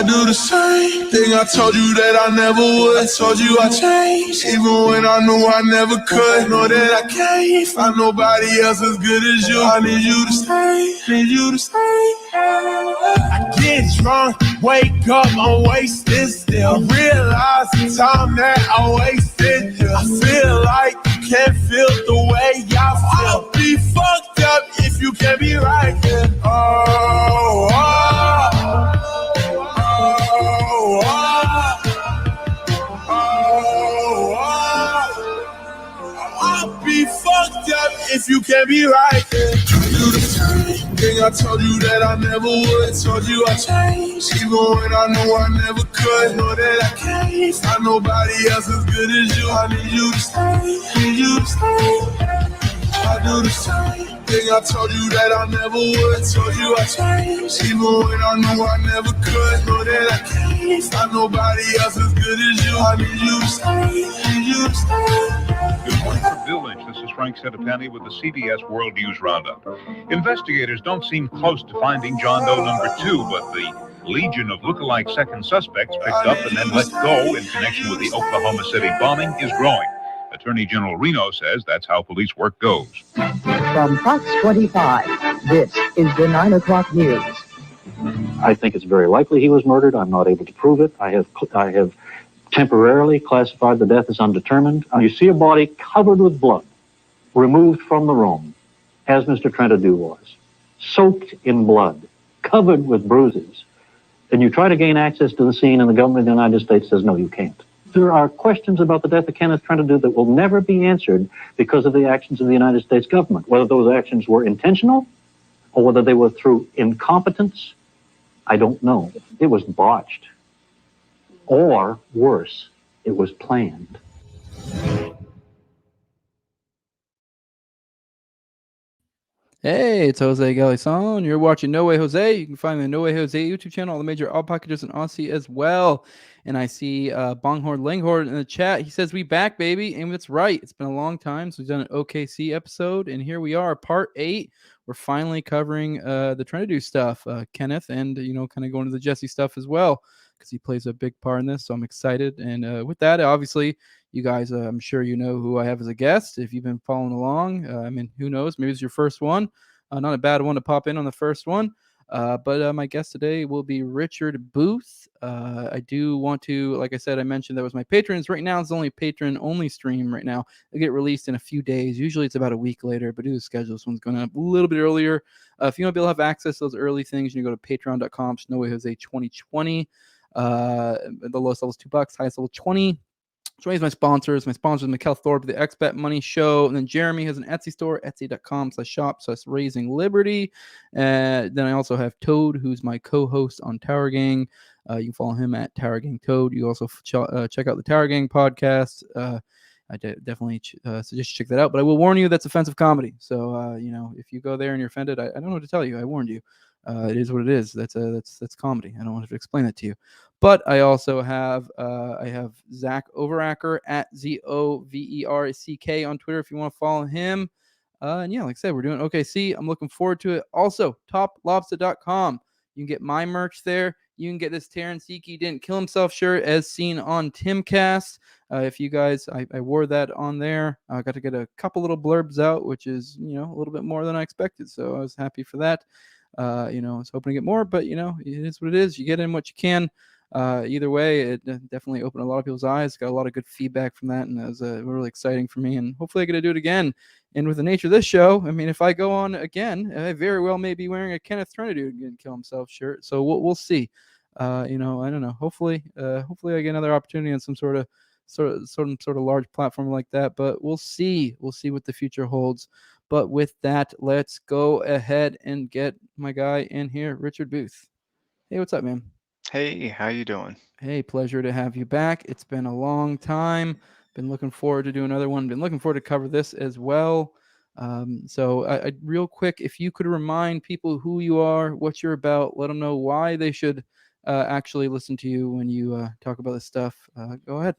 I do the same thing I told you that I never would. I told you I changed, even when I knew I never could. Know that I can't find nobody else as good as you. I need you to stay, need you to stay. I get drunk, wake up, I'm wasted still. I realize the time that I wasted here. I feel like you can't feel the way I feel. I'll be fucked up if you can't be right here. Oh, oh, oh, oh, oh. I'll be fucked up if you can't be right here. Do the same thing I told you that I never would. Told you I changed, even when I knew I never could. Know that I can't find nobody else as good as you. I need you to stay, need you to stay. I do the same thing I told you that I never would. Told you I changed, even when I knew I never could. Know that I can't find nobody else as good as you. I need you to stay, need you to stay. Good morning from Bill Lynch. This is Frank Centopani with the CBS World News Roundup. Investigators don't seem close to finding John Doe number 2, but the legion of lookalike second suspects picked up and then let go in connection with the Oklahoma City bombing is growing. Attorney General Reno says that's how police work goes. From Fox 25, this is the 9 o'clock news. I think it's very likely he was murdered. I'm not able to prove it. I have temporarily classified the death as undetermined. You see a body covered with blood, removed from the room, as Mr. Trentadue was, soaked in blood, covered with bruises. And you try to gain access to the scene, and the government of the United States says, no, you can't. There are questions about the death of Kenneth Trentadue that will never be answered because of the actions of the United States government, whether those actions were intentional or whether they were through incompetence. I don't know. It was botched. Or, worse, it was planned. Hey, it's Jose Galison. You're watching No Way Jose. You can find me on the No Way Jose YouTube channel, all the major all packages in Aussie as well. And I see Bonghorn Langhorn in the chat. He says, we back, baby. And that's right. It's been a long time since we've done an OKC episode. And here we are, part 8. We're finally covering the Trentadue stuff, Kenneth, and, kind of going to the Jesse stuff as well, because he plays a big part in this. So I'm excited. And with that, obviously, you guys, I'm sure you know who I have as a guest. If you've been following along, who knows? Maybe it's your first one. Not a bad one to pop in on the first one. But my guest today will be Richard Booth. I do want to, like I said, I mentioned that was my patrons. Right now, it's only patron-only stream right now. It'll get released in a few days. Usually it's about a week later, but due to schedule, this one's going up a little bit earlier. If you want to be able to have access to those early things, you can go to patreon.com/NoWayJose2020. The lowest level is $2, highest level $20. So he's my sponsors. My sponsors, Mikkel Thorpe, the Expat Money Show. And then Jeremy has an Etsy store, etsy.com/shop/Raising Liberty. Then I also have Toad, who's my co-host on Tower Gang. You can follow him at Tower Gang Toad. You also check out the Tower Gang podcast. I definitely suggest you check that out. But I will warn you, that's offensive comedy. So, if you go there and you're offended, I don't know what to tell you. I warned you. It is what it is. That's comedy. I don't want to explain that to you. But I also have Zach Overacker at ZOVERCK on Twitter if you want to follow him. And yeah, like I said, we're doing OKC. I'm looking forward to it. Also, TopLobsta.com. You can get my merch there. You can get this Terrence Hickey Didn't Kill Himself shirt as seen on Timcast. If you guys, I wore that on there. I got to get a couple little blurbs out, which is, a little bit more than I expected. So I was happy for that. I was hoping to get more, but, it is what it is. You get in what you can. Either way, it definitely opened a lot of people's eyes. Got a lot of good feedback from that, and that was really exciting for me. And hopefully I get to do it again. And with the nature of this show, if I go on again, I very well may be wearing a Kenneth Trentadue Didn't Kill Himself shirt. So we'll see. I don't know. Hopefully I get another opportunity on some sort of large platform like that. But we'll see. We'll see what the future holds. But with that, let's go ahead and get my guy in here, Richard Booth. Hey, what's up, man? Hey, how you doing? Hey, pleasure to have you back. It's been a long time. Been looking forward to do another one. Been looking forward to cover this as well. So I real quick, if you could remind people who you are, what you're about, let them know why they should actually listen to you when you talk about this stuff. Go ahead.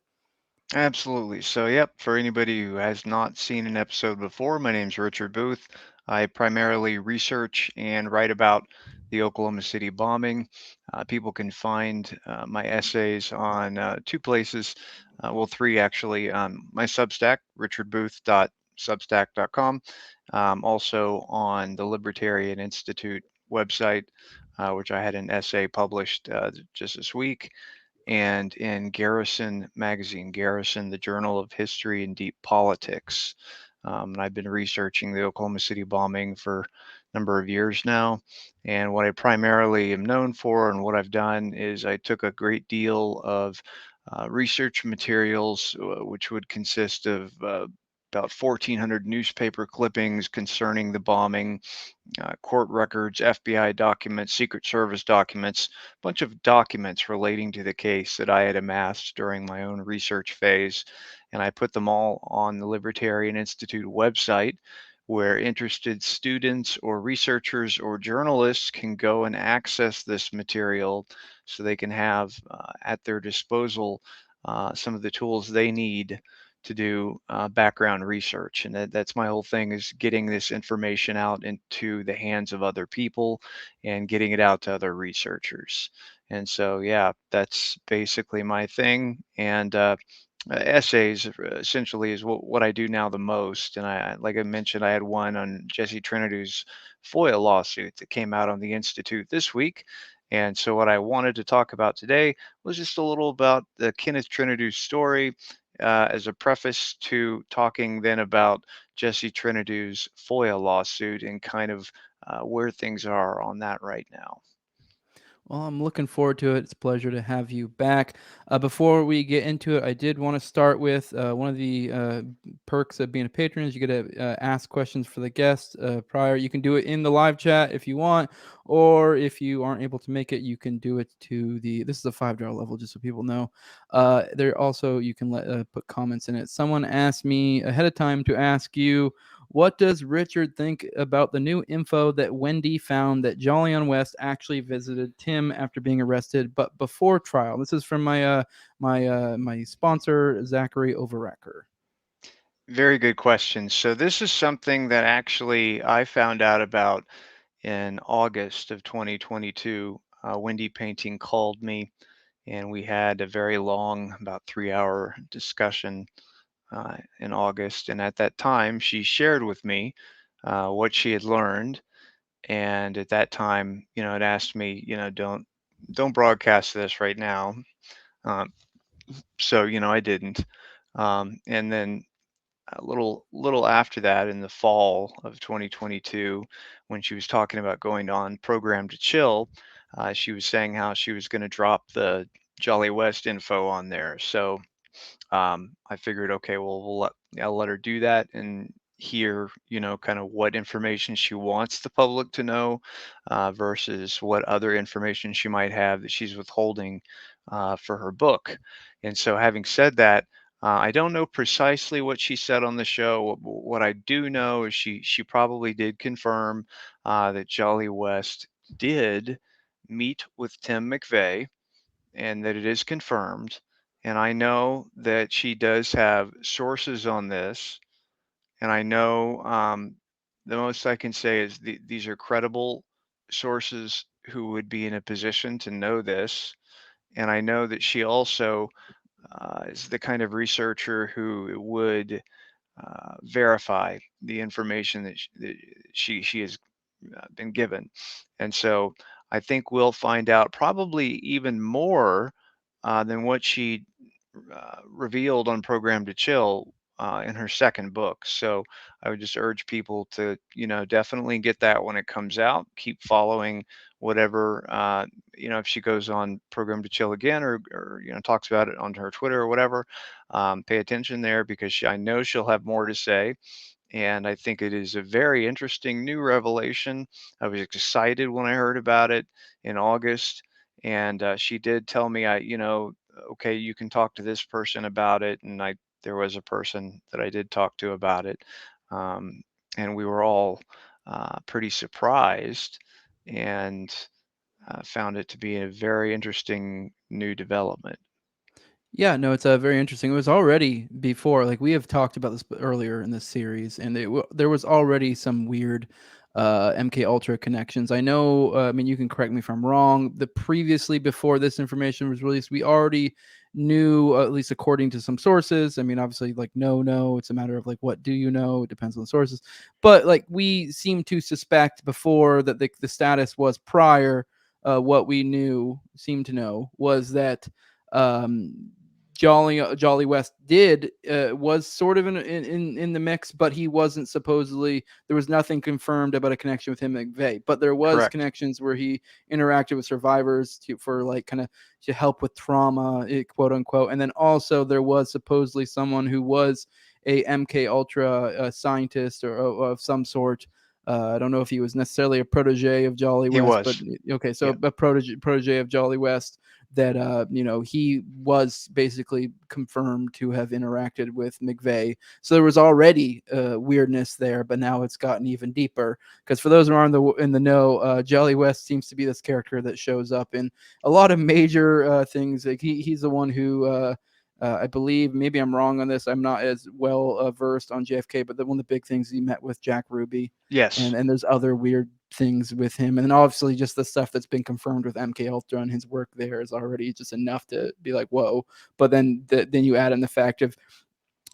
Absolutely. So, yep, for anybody who has not seen an episode before, my name's Richard Booth. I primarily research and write about the Oklahoma City bombing. People can find my essays on two places, well, three actually. My Substack, richardbooth.substack.com, also on the Libertarian Institute website, which I had an essay published just this week, and in Garrison Magazine, Garrison, the Journal of History and Deep Politics. And I've been researching the Oklahoma City bombing for a number of years now. And what I primarily am known for and what I've done is I took a great deal of research materials, which would consist of about 1,400 newspaper clippings concerning the bombing, court records, FBI documents, Secret Service documents, a bunch of documents relating to the case that I had amassed during my own research phase. And I put them all on the Libertarian Institute website, where interested students or researchers or journalists can go and access this material so they can have at their disposal some of the tools they need to do background research. And that's my whole thing, is getting this information out into the hands of other people and getting it out to other researchers. And so, yeah, that's basically my thing. And essays essentially is what I do now the most. And like I mentioned, I had one on Jesse Trentadue's FOIA lawsuit that came out on the Institute this week. And so what I wanted to talk about today was just a little about the Kenneth Trentadue story, as a preface to talking then about Jesse Trentadue's FOIA lawsuit and kind of where things are on that right now. Well, I'm looking forward to it. It's a pleasure to have you back. Before we get into it, I did want to start with one of the perks of being a patron is you get to ask questions for the guests prior. You can do it in the live chat if you want, or if you aren't able to make it, you can do it to the. This is a $5 level, just so people know. There also you can put comments in it. Someone asked me ahead of time to ask you, what does Richard think about the new info that Wendy found that Jolyon West actually visited Tim after being arrested, but before trial? This is from my sponsor, Zachary Overacker. Very good question. So this is something that actually I found out about in August of 2022. Wendy Painting called me, and we had a very long, about 3 hour discussion in August. And at that time, she shared with me what she had learned. And at that time, it asked me, don't broadcast this right now. Um, so I didn't. And then a little after that, in the fall of 2022, when she was talking about going on Program to Chill, she was saying how she was going to drop the Jolly West info on there. So I figured, okay, well, I'll let her do that and hear, kind of what information she wants the public to know versus what other information she might have that she's withholding for her book. And so, having said that, I don't know precisely what she said on the show. What I do know is she probably did confirm that Jolly West did meet with Tim McVeigh, and that it is confirmed. And I know that she does have sources on this. And I know the most I can say is these are credible sources who would be in a position to know this. And I know that she also is the kind of researcher who would verify the information that she has been given. And so I think we'll find out probably even more than what she revealed on Program to Chill in her second book. So I would just urge people to, definitely get that when it comes out. Keep following whatever, if she goes on Program to Chill again, or talks about it on her Twitter or whatever. Pay attention there, because I know she'll have more to say. And I think it is a very interesting new revelation. I was excited when I heard about it in August, and she did tell me, okay, you can talk to this person about it, and there was a person that I did talk to about it, um, and we were all pretty surprised, and found it to be a very interesting new development. Yeah, no, it's very interesting. It was already before, like we have talked about this earlier in this series, and there was already some weird MK Ultra connections. I know. I mean, you can correct me if I'm wrong. The previously before this information was released, we already knew, at least according to some sources. I mean, obviously, like no, it's a matter of like what do you know? It depends on the sources, but like we seem to suspect before that the status was prior. What we seemed to know was that um, Jolly West did was sort of in the mix, but he wasn't supposedly. There was nothing confirmed about a connection with him and McVeigh, but there was Correct. connections where he interacted with survivors for like kind of to help with trauma, quote unquote. And then also there was supposedly someone who was a MK Ultra scientist or of some sort. I don't know if he was necessarily a protege of Jolly He West, but was. okay, so Yeah. a protege of Jolly West that he was basically confirmed to have interacted with McVeigh. So there was already weirdness there, but now it's gotten even deeper. Because for those who aren't in the know, Jolly West seems to be this character that shows up in a lot of major things. Like he's the one who. I believe, maybe I'm wrong on this. I'm not as well versed on JFK, but one of the big things he met with Jack Ruby, Yes. and there's other weird things with him, and then obviously just the stuff that's been confirmed with MK Ultra and his work there is already just enough to be like whoa. But then you add in the fact of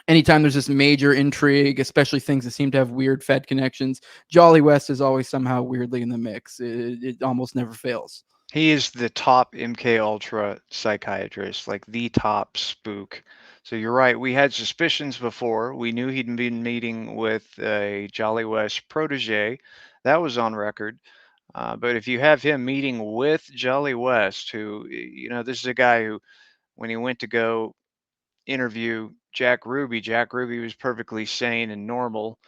anytime there's this major intrigue, especially things that seem to have weird Fed connections, Jolly West is always somehow weirdly in the mix. It almost never fails. He is the top MK Ultra psychiatrist, like the top spook. So you're right. We had suspicions before. We knew he'd been meeting with a Jolly West protege. That was on record. But if you have him meeting with Jolly West, this is a guy who, when he went to go interview Jack Ruby was perfectly sane and normal.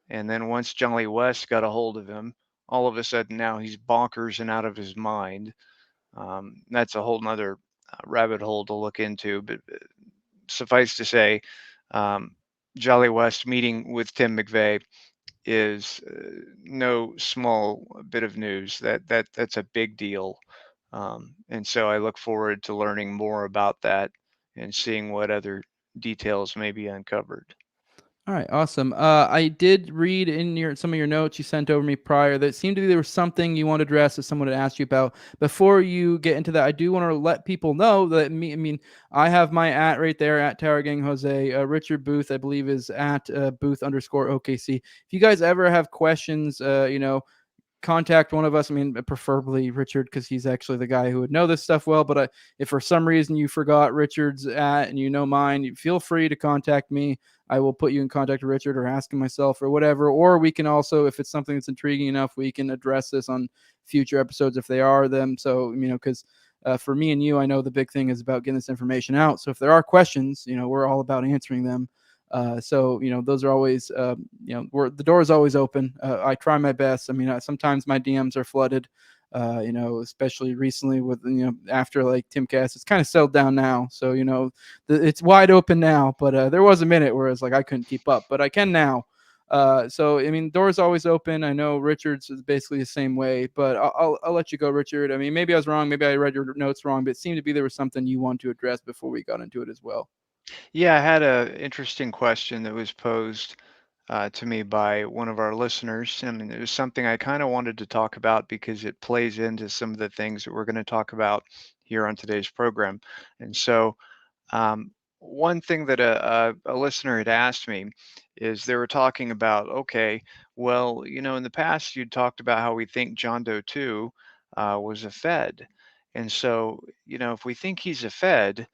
And then once Jolly West got a hold of him, all of a sudden now he's bonkers and out of his mind. That's a whole nother rabbit hole to look into. But suffice to say, um, Jolly West meeting with Tim McVeigh is no small bit of news. That's a big deal, and so I look forward to learning more about that and seeing what other details may be uncovered. All right, awesome. I did read in some of your notes you sent over me prior that it seemed to be there was something you wanted to address that someone had asked you about. Before you get into that, I do want to let people know that I mean, I have my at right there at Tower Gang Jose. Richard Booth, I believe, is at Booth underscore OKC. If you guys ever have questions, contact one of us. I mean, preferably Richard, because he's actually the guy who would know this stuff well. But if for some reason you forgot Richard's at and you know mine, feel free to contact me. I will put you in contact with Richard or ask him myself or whatever. Or we can also, if it's something that's intriguing enough, we can address this on future episodes if they are them. So, because for me and you, I know the big thing is about getting this information out. So if there are questions, we're all about answering them. So those are always the door is always open. I try my best. I mean, sometimes my DMs are flooded. Especially recently with after like Tim Cass, it's kind of settled down now. So it's wide open now. But there was a minute where it's like I couldn't keep up, but I can now. So I mean, doors always open. I know Richard's is basically the same way, but I'll let you go, Richard. I mean, maybe I was wrong. Maybe I read your notes wrong, but it seemed to be there was something you want to address before we got into it as well. Yeah, I had a interesting question that was posed to me by one of our listeners. I mean, it was something I kind of wanted to talk about because it plays into some of the things that we're going to talk about here on today's program. And so, one thing that a listener had asked me is they were talking about, okay, well, in the past you talked about how we think John Doe 2 was a Fed. And so, if we think he's a Fed,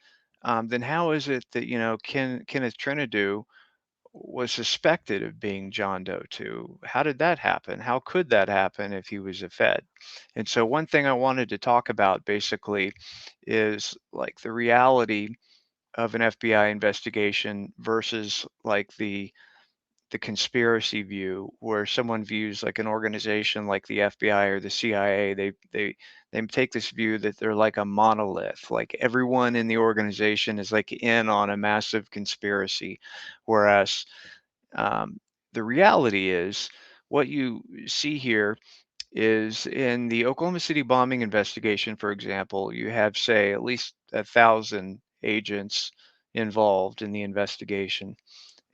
then how is it that, Kenneth Trentadue was suspected of being John Doe 2? How did that happen? How could that happen if he was a Fed? And so, one thing I wanted to talk about basically is like the reality of an FBI investigation versus like the conspiracy view where someone views like an organization like the FBI or the CIA. They take this view that they're like a monolith, like everyone in the organization is like in on a massive conspiracy, whereas um, the reality is what you see here is in the Oklahoma City bombing investigation, for example, you have, say, at least 1,000 agents involved in the investigation.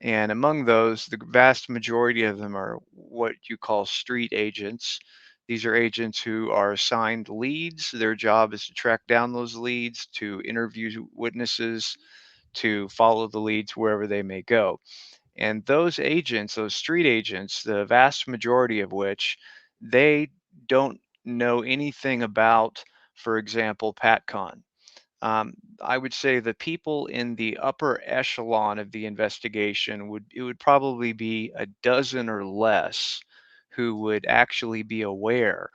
And among those, the vast majority of them are what you call street agents. These are agents who are assigned leads. Their job is to track down those leads, to interview witnesses, to follow the leads wherever they may go. And those agents, those street agents, the vast majority of which, they don't know anything about, for example, PatCon. I would say the people in the upper echelon of the investigation would probably be a dozen or less who would actually be aware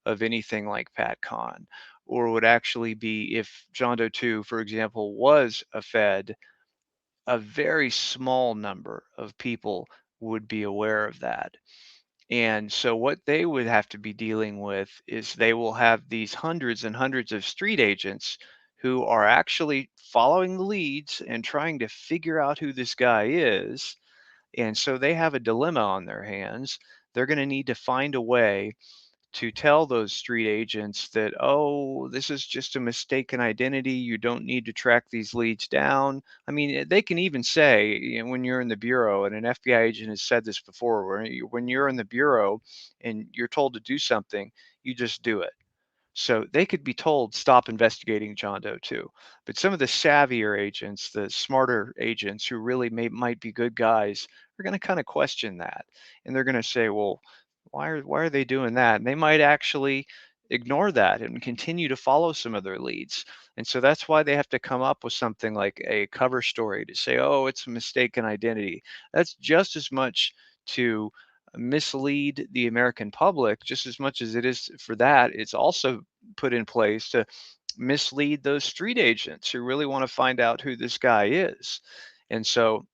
of anything like PatCon, or would actually be, if John Doe 2, for example, was a Fed, a very small number of people would be aware of that. And so what they would have to be dealing with is they will have these hundreds and hundreds of street agents who are actually following the leads and trying to figure out who this guy is. And so they have a dilemma on their hands. They're going to need to find a way to tell those street agents that, oh, this is just a mistaken identity. You don't need to track these leads down. I mean, they can even say, when you're in the bureau, and an FBI agent has said this before, when you're in the bureau and you're told to do something, you just do it. So they could be told, stop investigating John Doe 2. But some of the savvier agents, the smarter agents who really might be good guys, are going to kind of question that. And they're going to say, well, why are they doing that? And they might actually ignore that and continue to follow some of their leads. And so that's why they have to come up with something like a cover story to say, oh, it's a mistaken identity. That's just as much to mislead the American public, just as much as it is for that. It's also put in place to mislead those street agents who really want to find out who this guy is. And so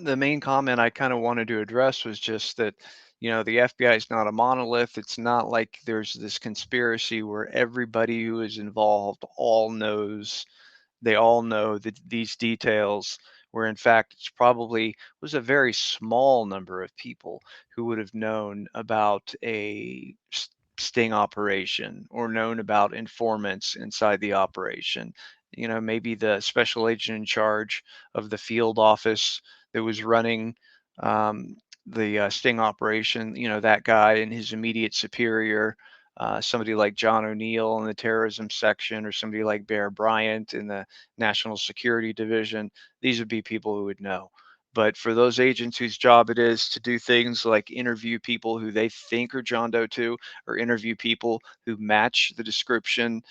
the main comment I kind of wanted to address was just that, the FBI is not a monolith. It's not like there's this conspiracy where everybody who is involved they all know these details, where in fact it's probably was a very small number of people who would have known about a sting operation or known about informants inside the operation. Maybe the special agent in charge of the field office that was running the sting operation, that guy and his immediate superior, somebody like John O'Neill in the terrorism section, or somebody like Bear Bryant in the National Security Division. These would be people who would know. But for those agents whose job it is to do things like interview people who they think are John Doe 2, or interview people who match the description,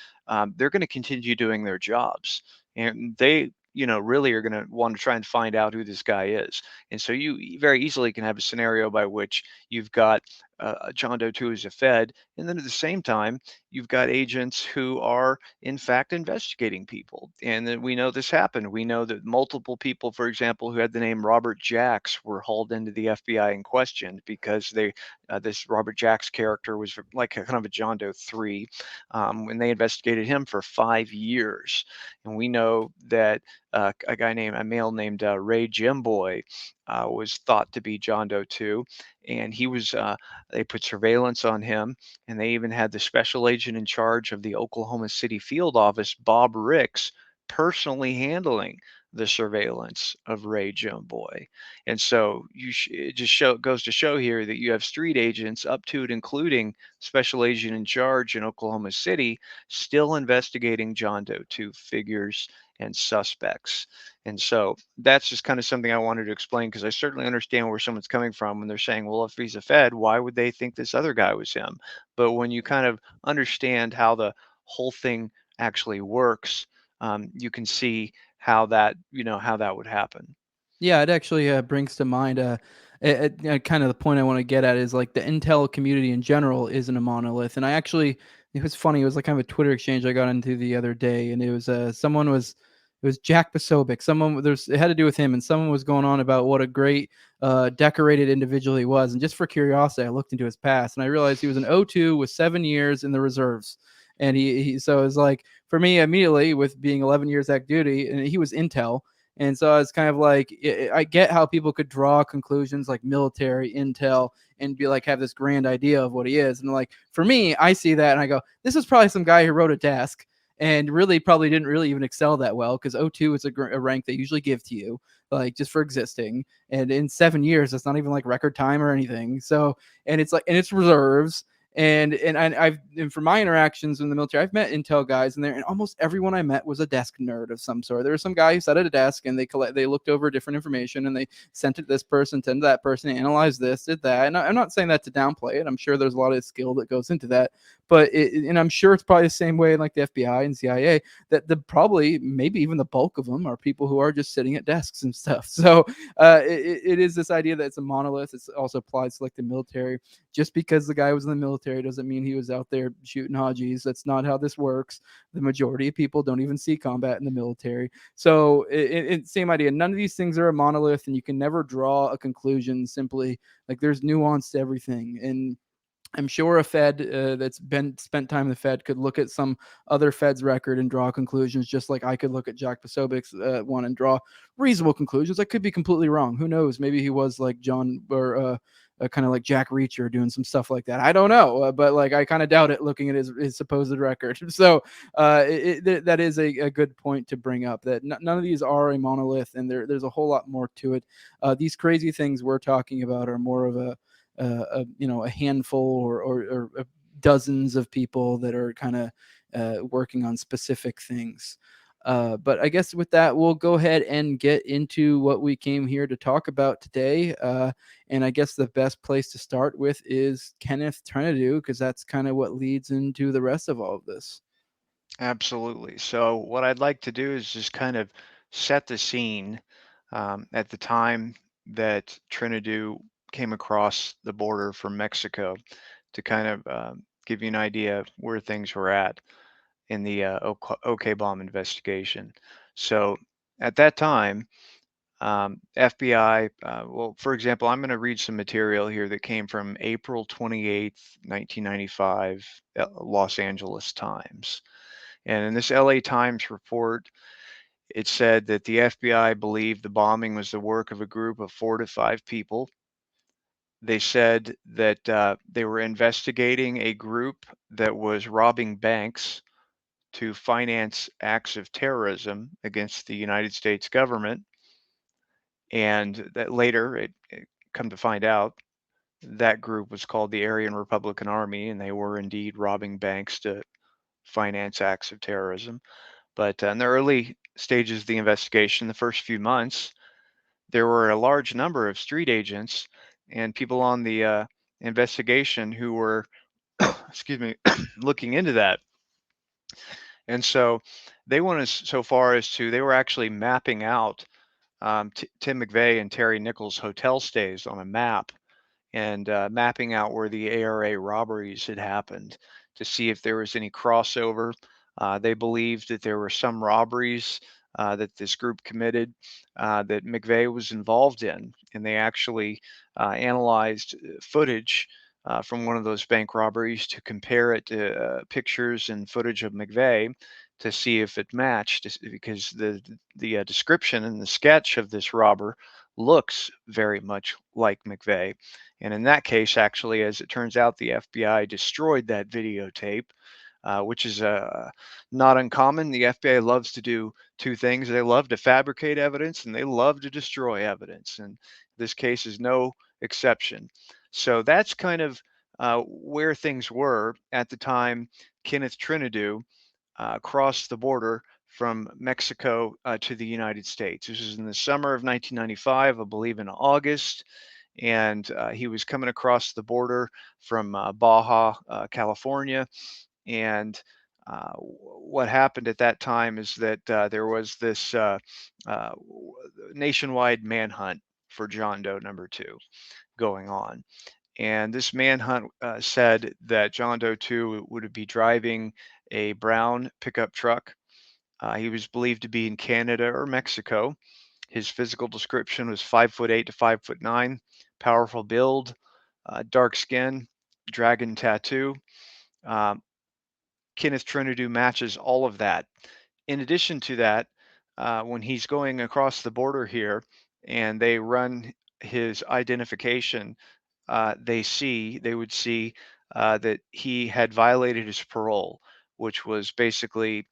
they're going to continue doing their jobs. And they, really are going to want to try and find out who this guy is. And so you very easily can have a scenario by which you've got John Doe 2 as a Fed, and then at the same time, you've got agents who are in fact investigating people. And then we know this happened. We know that multiple people, for example, who had the name Robert Jacks, were hauled into the FBI and questioned because this Robert Jacks character was like a kind of a John Doe 3, when they investigated him for 5 years. And we know that a male named Ray Jimboy was thought to be John Doe 2, and he was they put surveillance on him, and they even had the special agent in charge of the Oklahoma City field office, Bob Ricks, personally handling the surveillance of Ray Jimboy. And so it goes to show here that you have street agents up to and including special agent in charge in Oklahoma City still investigating John Doe 2 figures and suspects. And so that's just kind of something I wanted to explain, because I certainly understand where someone's coming from when they're saying, well, if he's a Fed, why would they think this other guy was him? But when you kind of understand how the whole thing actually works, you can see how that would happen. Yeah, it actually brings to mind kind of the point I want to get at is like the intel community in general isn't a monolith. And it was funny. It was like kind of a Twitter exchange I got into the other day, and it was it was Jack Posobiec. It had to do with him, and someone was going on about what a great decorated individual he was. And just for curiosity, I looked into his past, and I realized he was an O2 with 7 years in the reserves. And so it was like, for me immediately, with being 11 years active duty, and he was intel. And so I was kind of like, I get how people could draw conclusions like military intel and be like, have this grand idea of what he is. And like, for me, I see that and I go, this is probably some guy who wrote a desk and really probably didn't really even excel that well, because O2 is a rank they usually give to you, like just for existing. And in 7 years, that's not even like record time or anything. So, and it's like, and it's reserves. And from my interactions in the military, I've met intel guys in there, and almost everyone I met was a desk nerd of some sort. There was some guy who sat at a desk and they looked over different information and they sent it to this person, sent it to that person, analyzed this, did that. And I'm not saying that to downplay it. I'm sure there's a lot of skill that goes into that, but and I'm sure it's probably the same way in like the FBI and CIA, that the probably maybe even the bulk of them are people who are just sitting at desks and stuff. So it is this idea that it's a monolith. It's also applied to like the military. Just because the guy was in the military doesn't mean he was out there shooting Hajis. That's not how this works. The majority of people don't even see combat in the military. So same idea. None of these things are a monolith, and you can never draw a conclusion simply. Like, there's nuance to everything. And I'm sure a Fed that's been spent time in the Fed could look at some other Fed's record and draw conclusions, just like I could look at Jack Posobiec's one and draw reasonable conclusions. I could be completely wrong. Who knows? Maybe he was like John or kind of like Jack Reacher doing some stuff like that. I don't know, but like I kind of doubt it looking at his supposed record. So that is a good point to bring up, that none of these are a monolith, and there's a whole lot more to it. These crazy things we're talking about are more of a handful or dozens of people that are kind of working on specific things. But I guess with that, we'll go ahead and get into what we came here to talk about today. And I guess the best place to start with is Kenneth Trentadue, because that's kind of what leads into the rest of all of this. Absolutely. So what I'd like to do is just kind of set the scene at the time that Trentadue came across the border from Mexico, to kind of give you an idea of where things were at in the OK bomb investigation. So at that time, FBI, well, for example, I'm going to read some material here that came from April 28th, 1995, Los Angeles Times. And in this LA Times report, it said that the FBI believed the bombing was the work of a group of 4 to 5 people. They said that they were investigating a group that was robbing banks to finance acts of terrorism against the United States government. And that later, it come to find out, that group was called the Aryan Republican Army, and they were indeed robbing banks to finance acts of terrorism. But in the early stages of the investigation, the first few months, there were a large number of street agents and people on the investigation who were, excuse me, looking into that. And so they went so far as to, they were actually mapping out Tim McVeigh and Terry Nichols' hotel stays on a map, and mapping out where the ARA robberies had happened to see if there was any crossover. They believed that there were some robberies that this group committed that McVeigh was involved in, and they actually analyzed footage from one of those bank robberies to compare it to pictures and footage of McVeigh to see if it matched, because the description and the sketch of this robber looks very much like McVeigh. And in that case, actually, as it turns out, the FBI destroyed that videotape, which is not uncommon. The FBI loves to do two things. They love to fabricate evidence, and they love to destroy evidence. And this case is no exception. So that's kind of where things were at the time Kenneth Trentadue crossed the border from Mexico to the United States. This was in the summer of 1995, I believe in August, and he was coming across the border from Baja, California. And what happened at that time is that there was this nationwide manhunt for John Doe number 2 going on. And this manhunt said that John Doe 2 would be driving a brown pickup truck. He was believed to be in Canada or Mexico. His physical description was 5'8" to 5'9", powerful build, dark skin, dragon tattoo. Kenneth Trentadue matches all of that. In addition to that, when he's going across the border here and they run his identification, they would see that he had violated his parole, which was basically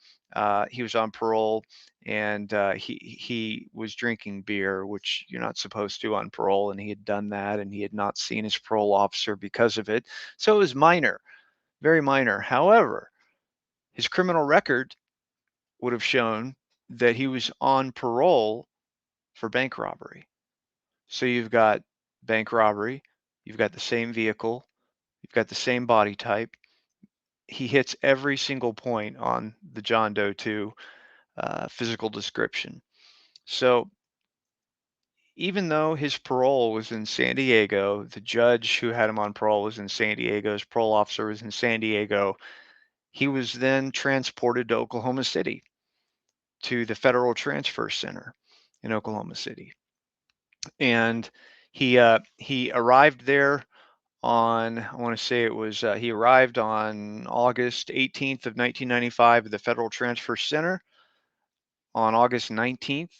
he was on parole and he was drinking beer, which you're not supposed to on parole, and he had done that, and he had not seen his parole officer because of it. So it was minor, very minor. However, his criminal record would have shown that he was on parole for bank robbery. So you've got bank robbery, you've got the same vehicle, you've got the same body type. He hits every single point on the John Doe 2 physical description. So even though his parole was in San Diego, the judge who had him on parole was in San Diego, his parole officer was in San Diego, he was then transported to Oklahoma City, to the Federal Transfer Center in Oklahoma City. And he arrived there on, I want to say it was, he arrived on August 18th of 1995 at the Federal Transfer Center. On August 19th,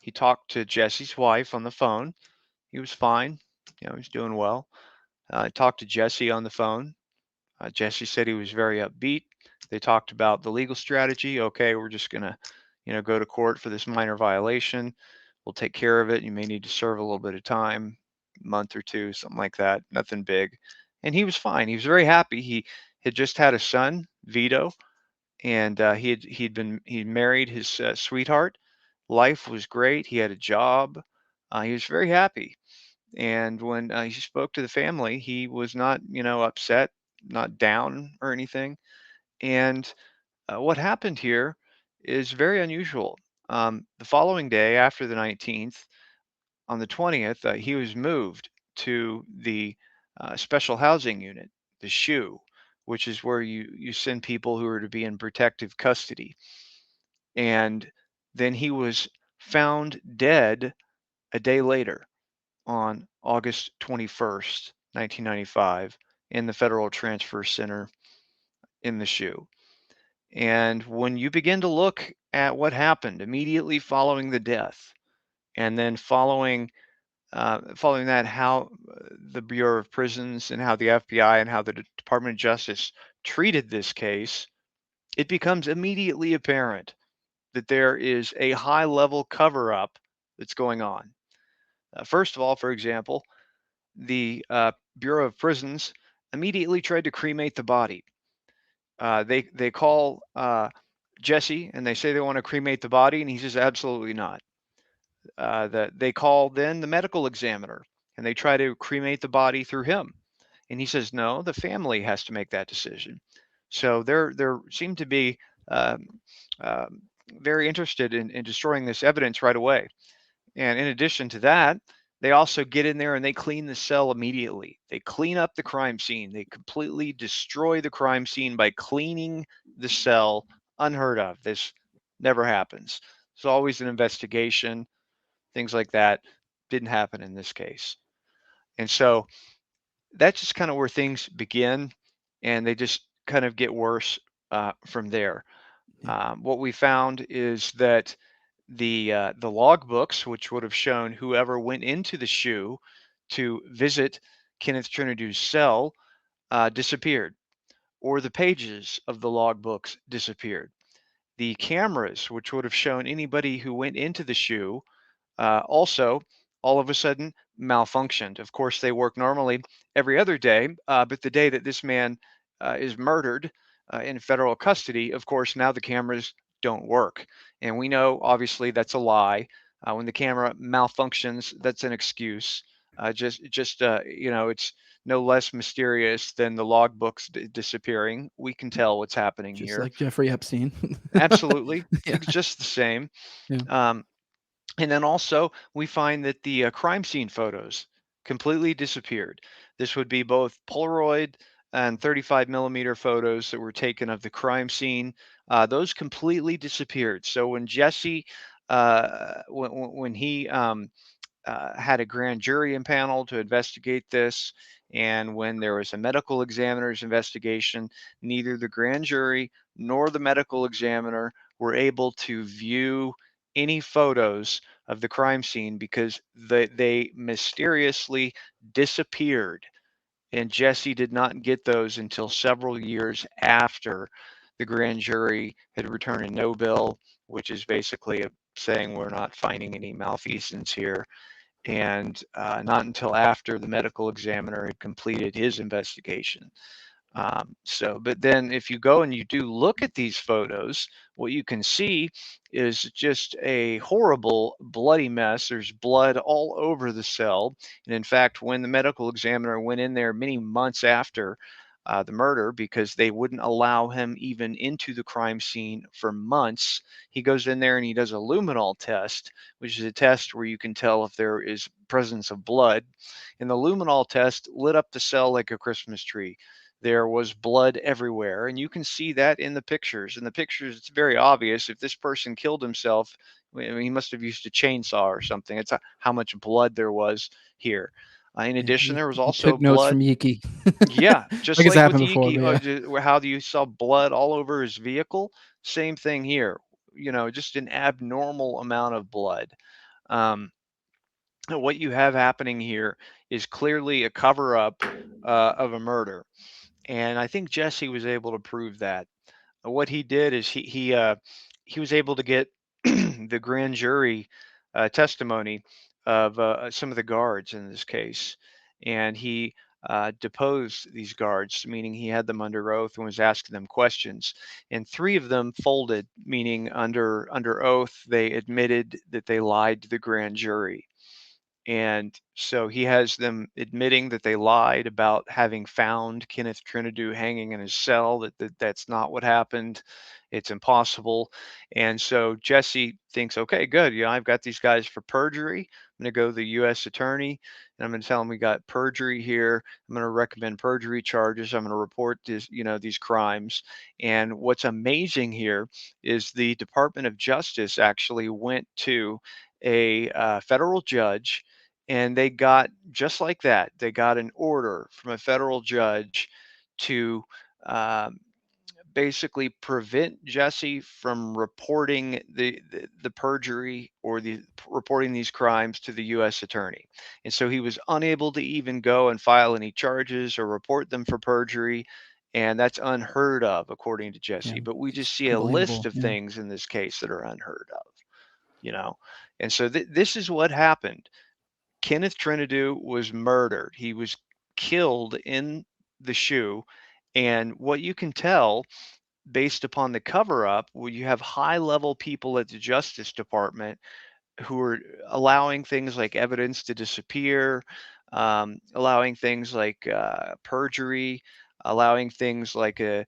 he talked to Jesse's wife on the phone. He was fine. He was doing well. Talked to Jesse on the phone. Jesse said he was very upbeat. They talked about the legal strategy. Okay, we're just going to, go to court for this minor violation. We'll take care of it. You may need to serve a little bit of time, a month or two, something like that. Nothing big. And he was fine. He was very happy. He had just had a son, Vito, and he'd married his sweetheart. Life was great. He had a job. He was very happy. And when he spoke to the family, he was not, upset, not down or anything. And what happened here is very unusual. The following day, after the 19th, on the 20th, he was moved to the special housing unit, the SHU, which is where you send people who are to be in protective custody. And then he was found dead a day later on August 21st, 1995, in the Federal Transfer Center in the SHU. And when you begin to look at what happened immediately following the death, and then following that, how the Bureau of Prisons and how the FBI and how the Department of Justice treated this case, it becomes immediately apparent that there is a high-level cover-up that's going on. First of all, for example, the Bureau of Prisons immediately tried to cremate the body. They call Jesse and they say they want to cremate the body, and he says absolutely not. They call then the medical examiner and they try to cremate the body through him, and he says no, the family has to make that decision. So there seem to be very interested in destroying this evidence right away. And in addition to that, they also get in there and they clean the cell immediately. They clean up the crime scene. They completely destroy the crime scene by cleaning the cell. Unheard of. This never happens. It's always an investigation, things like that. Didn't happen in this case. And so that's just kind of where things begin, and they just kind of get worse from there. What we found is that the logbooks, which would have shown whoever went into the SHU to visit Kenneth Trentadue's cell, disappeared, or the pages of the logbooks disappeared. The cameras, which would have shown anybody who went into the SHU, also all of a sudden malfunctioned. Of course, they work normally every other day, but the day that this man is murdered in federal custody, of course, now the cameras don't work. And we know, obviously, that's a lie. When the camera malfunctions, that's an excuse. It's no less mysterious than the logbooks disappearing. We can tell what's happening Just here. like Jeffrey Epstein. Absolutely. Yeah. It's just the same. Yeah. And then also we find that the crime scene photos completely disappeared. This would be both Polaroid and 35 millimeter photos that were taken of the crime scene. Those completely disappeared. So when Jesse, when he had a grand jury impaneled to investigate this, and when there was a medical examiner's investigation, neither the grand jury nor the medical examiner were able to view any photos of the crime scene because they mysteriously disappeared. And Jesse did not get those until several years after the grand jury had returned a no bill, which is basically saying we're not finding any malfeasance here. And not until after the medical examiner had completed his investigation. But then if you go and you do look at these photos, what you can see is just a horrible bloody mess. There's blood all over the cell. And in fact, when the medical examiner went in there many months after the murder, because they wouldn't allow him even into the crime scene for months, he goes in there and he does a luminol test, which is a test where you can tell if there is presence of blood. And the luminol test lit up the cell like a Christmas tree. There was blood everywhere, and you can see that in the pictures. In the pictures, it's very obvious. If this person killed himself, I mean, he must have used a chainsaw or something. It's how much blood there was here. In addition, there was He also took notes from blood. Yiki. Yeah, just Like it's like with happened before, Yiki, but yeah. how do you saw blood all over his vehicle? Same thing here. Just an abnormal amount of blood. Um, what you have happening here is clearly a cover up of a murder. And I think Jesse was able to prove that. What he did is he was able to get the grand jury testimony of some of the guards in this case, and he deposed these guards, meaning he had them under oath and was asking them questions. And three of them folded, meaning under oath they admitted that they lied to the grand jury. And so he has them admitting that they lied about having found Kenneth Trentadue hanging in his cell, that's not what happened. It's impossible. And so Jesse thinks, okay, good. I've got these guys for perjury. I'm going to go to the U.S. attorney and I'm going to tell him we got perjury here. I'm going to recommend perjury charges. I'm going to report these crimes. And what's amazing here is the Department of Justice actually went to a federal judge, and they got, just like that, they got an order from a federal judge to um, basically prevent Jesse from reporting the perjury or reporting these crimes to the U.S. attorney. And so he was unable to even go and file any charges or report them for perjury. And that's unheard of, according to Jesse. Yeah, But we it's just see a list unbelievable. of Yeah. things in this case that are unheard of, And so this is what happened. Kenneth Trentadue was murdered. He was killed in the shoe. And what you can tell based upon the cover up, where you have high level people at the Justice Department who are allowing things like evidence to disappear, allowing things like perjury, allowing things like an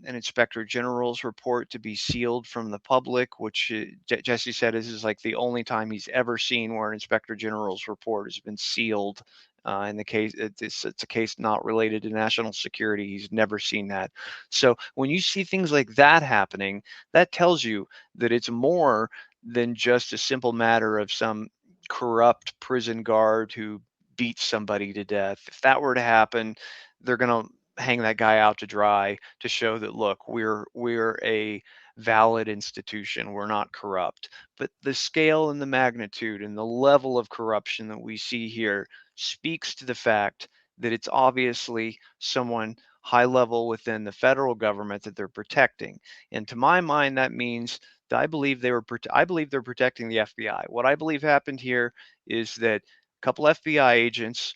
inspector general's report to be sealed from the public, which Jesse said is like the only time he's ever seen where an inspector general's report has been sealed. In the case, it's a case not related to national security. He's never seen that. So when you see things like that happening, that tells you that it's more than just a simple matter of some corrupt prison guard who beats somebody to death. If that were to happen, they're going to hang that guy out to dry to show that, look, we're a valid institution, we're not corrupt. But the scale and the magnitude and the level of corruption that we see here speaks to the fact that it's obviously someone high level within the federal government that they're protecting. And to my mind, that means that I believe they're protecting the FBI. What I believe happened here is that a couple FBI agents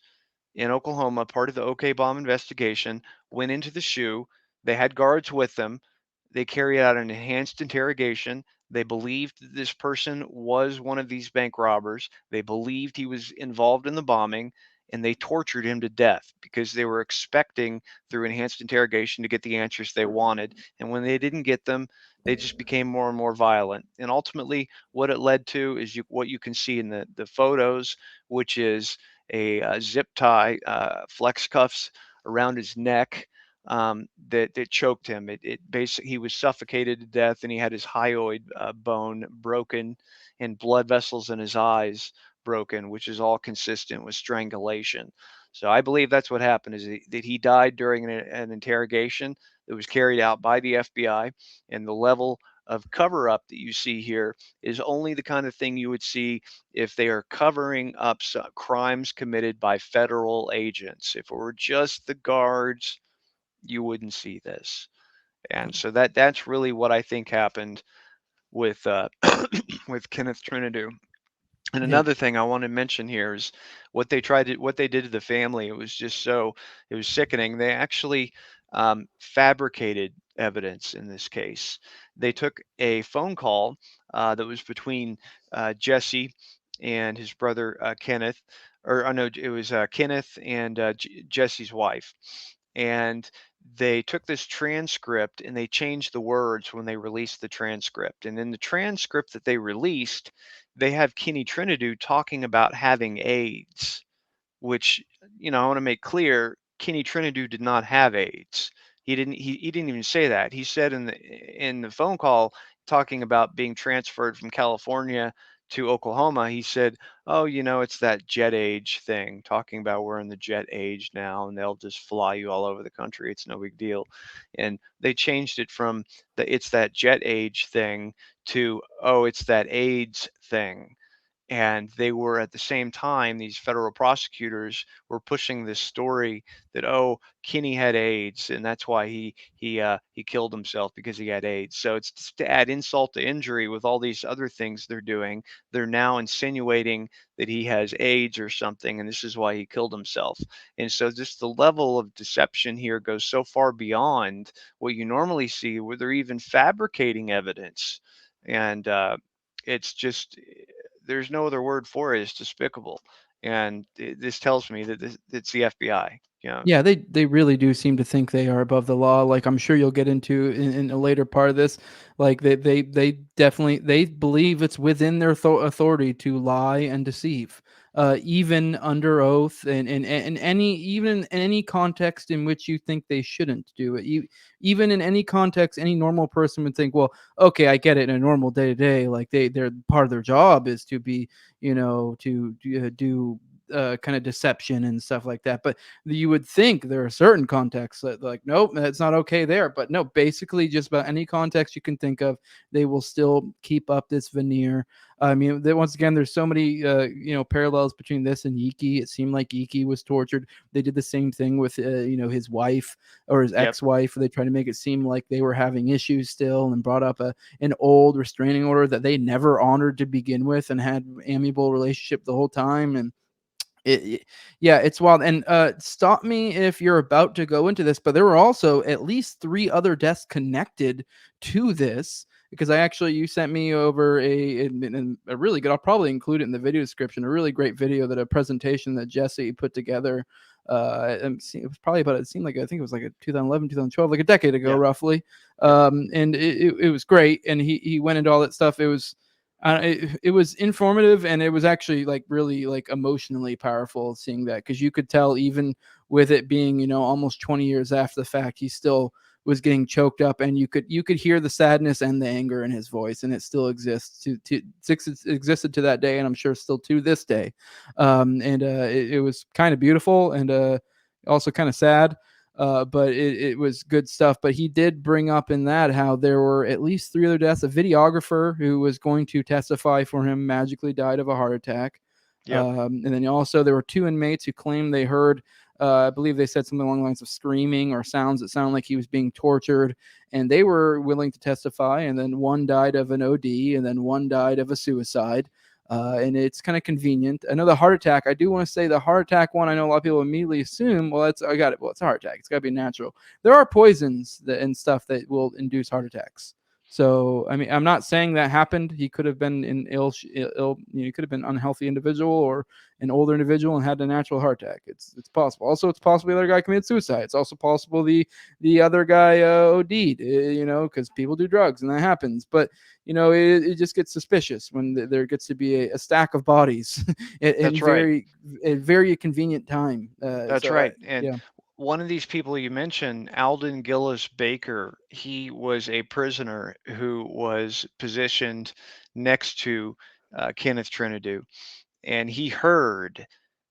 in Oklahoma, part of the OK bomb investigation, went into the shoe. They had guards with them. They carried out an enhanced interrogation. They believed that this person was one of these bank robbers. They believed he was involved in the bombing, and they tortured him to death because they were expecting, through enhanced interrogation, to get the answers they wanted. And when they didn't get them, they just became more and more violent. And ultimately, what it led to is what you can see in the photos, which is a zip tie, flex cuffs around his neck, that choked him. It basically, he was suffocated to death, and he had his hyoid bone broken and blood vessels in his eyes broken, which is all consistent with strangulation. So I believe that's what happened, is that he died during an interrogation that was carried out by the FBI. And the level of cover up that you see here is only the kind of thing you would see if they are covering up crimes committed by federal agents. If it were just the guards, you wouldn't see this. And so that's really what I think happened with with Kenneth Trentadue. And Yeah. another thing I want to mention here is what they did to the family. It was sickening. They actually fabricated evidence in this case. They took a phone call that was between Jesse and his brother Kenneth, or oh no, it was Kenneth and Jesse's wife, and they took this transcript and they changed the words when they released the transcript. And in the transcript that they released, they have Kenny Trentadue talking about having AIDS, which, I want to make clear, Kenny Trentadue did not have AIDS. He didn't even say that. He said in the phone call, talking about being transferred from California to Oklahoma, he said, "Oh, it's that jet age thing, talking about we're in the jet age now and they'll just fly you all over the country. It's no big deal." And they changed it from the "it's that jet age thing" to "oh, it's that AIDS thing." And they were at the same time, these federal prosecutors were pushing this story that, oh, Kenny had AIDS and that's why he killed himself, because he had AIDS. So it's just to add insult to injury with all these other things they're doing. They're now insinuating that he has AIDS or something, and this is why he killed himself. And so just the level of deception here goes so far beyond what you normally see, where they're even fabricating evidence. And it's just, there's no other word for it. It's despicable. And this tells me that it's the FBI. Yeah, they really do seem to think they are above the law. Like I'm sure you'll get into in a later part of this. Like they definitely they believe it's within their authority to lie and deceive, even under oath, and any even in any context in which you think they shouldn't do it. Even in any context, any normal person would think, well, okay, I get it. In a normal day to day, like they're part of their job is to be, to do kind of deception and stuff like that. But you would think there are certain contexts that like, nope, that's not okay there. But no, basically just about any context you can think of, they will still keep up this veneer. I mean, once again, there's so many parallels between this and Iki. It seemed like Iki was tortured. They did the same thing with his wife or his Yep. ex-wife. They tried to make it seem like they were having issues still and brought up an old restraining order that they never honored to begin with and had amiable relationship the whole time. And yeah, it's wild. And stop me if you're about to go into this, but there were also at least 3 other deaths connected to this, because you sent me over a really good, I'll probably include it in the video description, a really great video, that a presentation that Jesse put together. It was probably about, it seemed like, I think it was like a 2011 2012, like a decade ago, Yeah. roughly. And it was great, and he went into all that stuff. It was informative, and it was actually like really like emotionally powerful seeing that, because you could tell, even with it being almost 20 years after the fact, he still was getting choked up, and you could hear the sadness and the anger in his voice, and it still exists it existed to that day, and I'm sure still to this day. And it was kind of beautiful, and also kind of sad. But it was good stuff. But he did bring up in that how there were at least 3 other deaths. A videographer who was going to testify for him magically died of a heart attack. Yep. And then also there were 2 inmates who claimed they heard, I believe they said something along the lines of screaming or sounds that sounded like he was being tortured, and they were willing to testify. And then 1 died of an OD, and then 1 died of a suicide. And it's kind of convenient. I know the heart attack. I do want to say the heart attack one. I know a lot of people immediately assume, well, I got it. Well, it's a heart attack. It's got to be natural. There are poisons and stuff that will induce heart attacks. So, I mean, I'm not saying that happened. He could have been an he could have been an unhealthy individual or an older individual and had a natural heart attack. It's possible. Also, it's possible the other guy committed suicide. It's also possible the other guy OD'd, because people do drugs and that happens. But it just gets suspicious when there gets to be a stack of bodies in That's right. a very convenient time. That's right. And Yeah. one of these people you mentioned, Alden Gillis Baker, he was a prisoner who was positioned next to Kenneth Trentadue, and he heard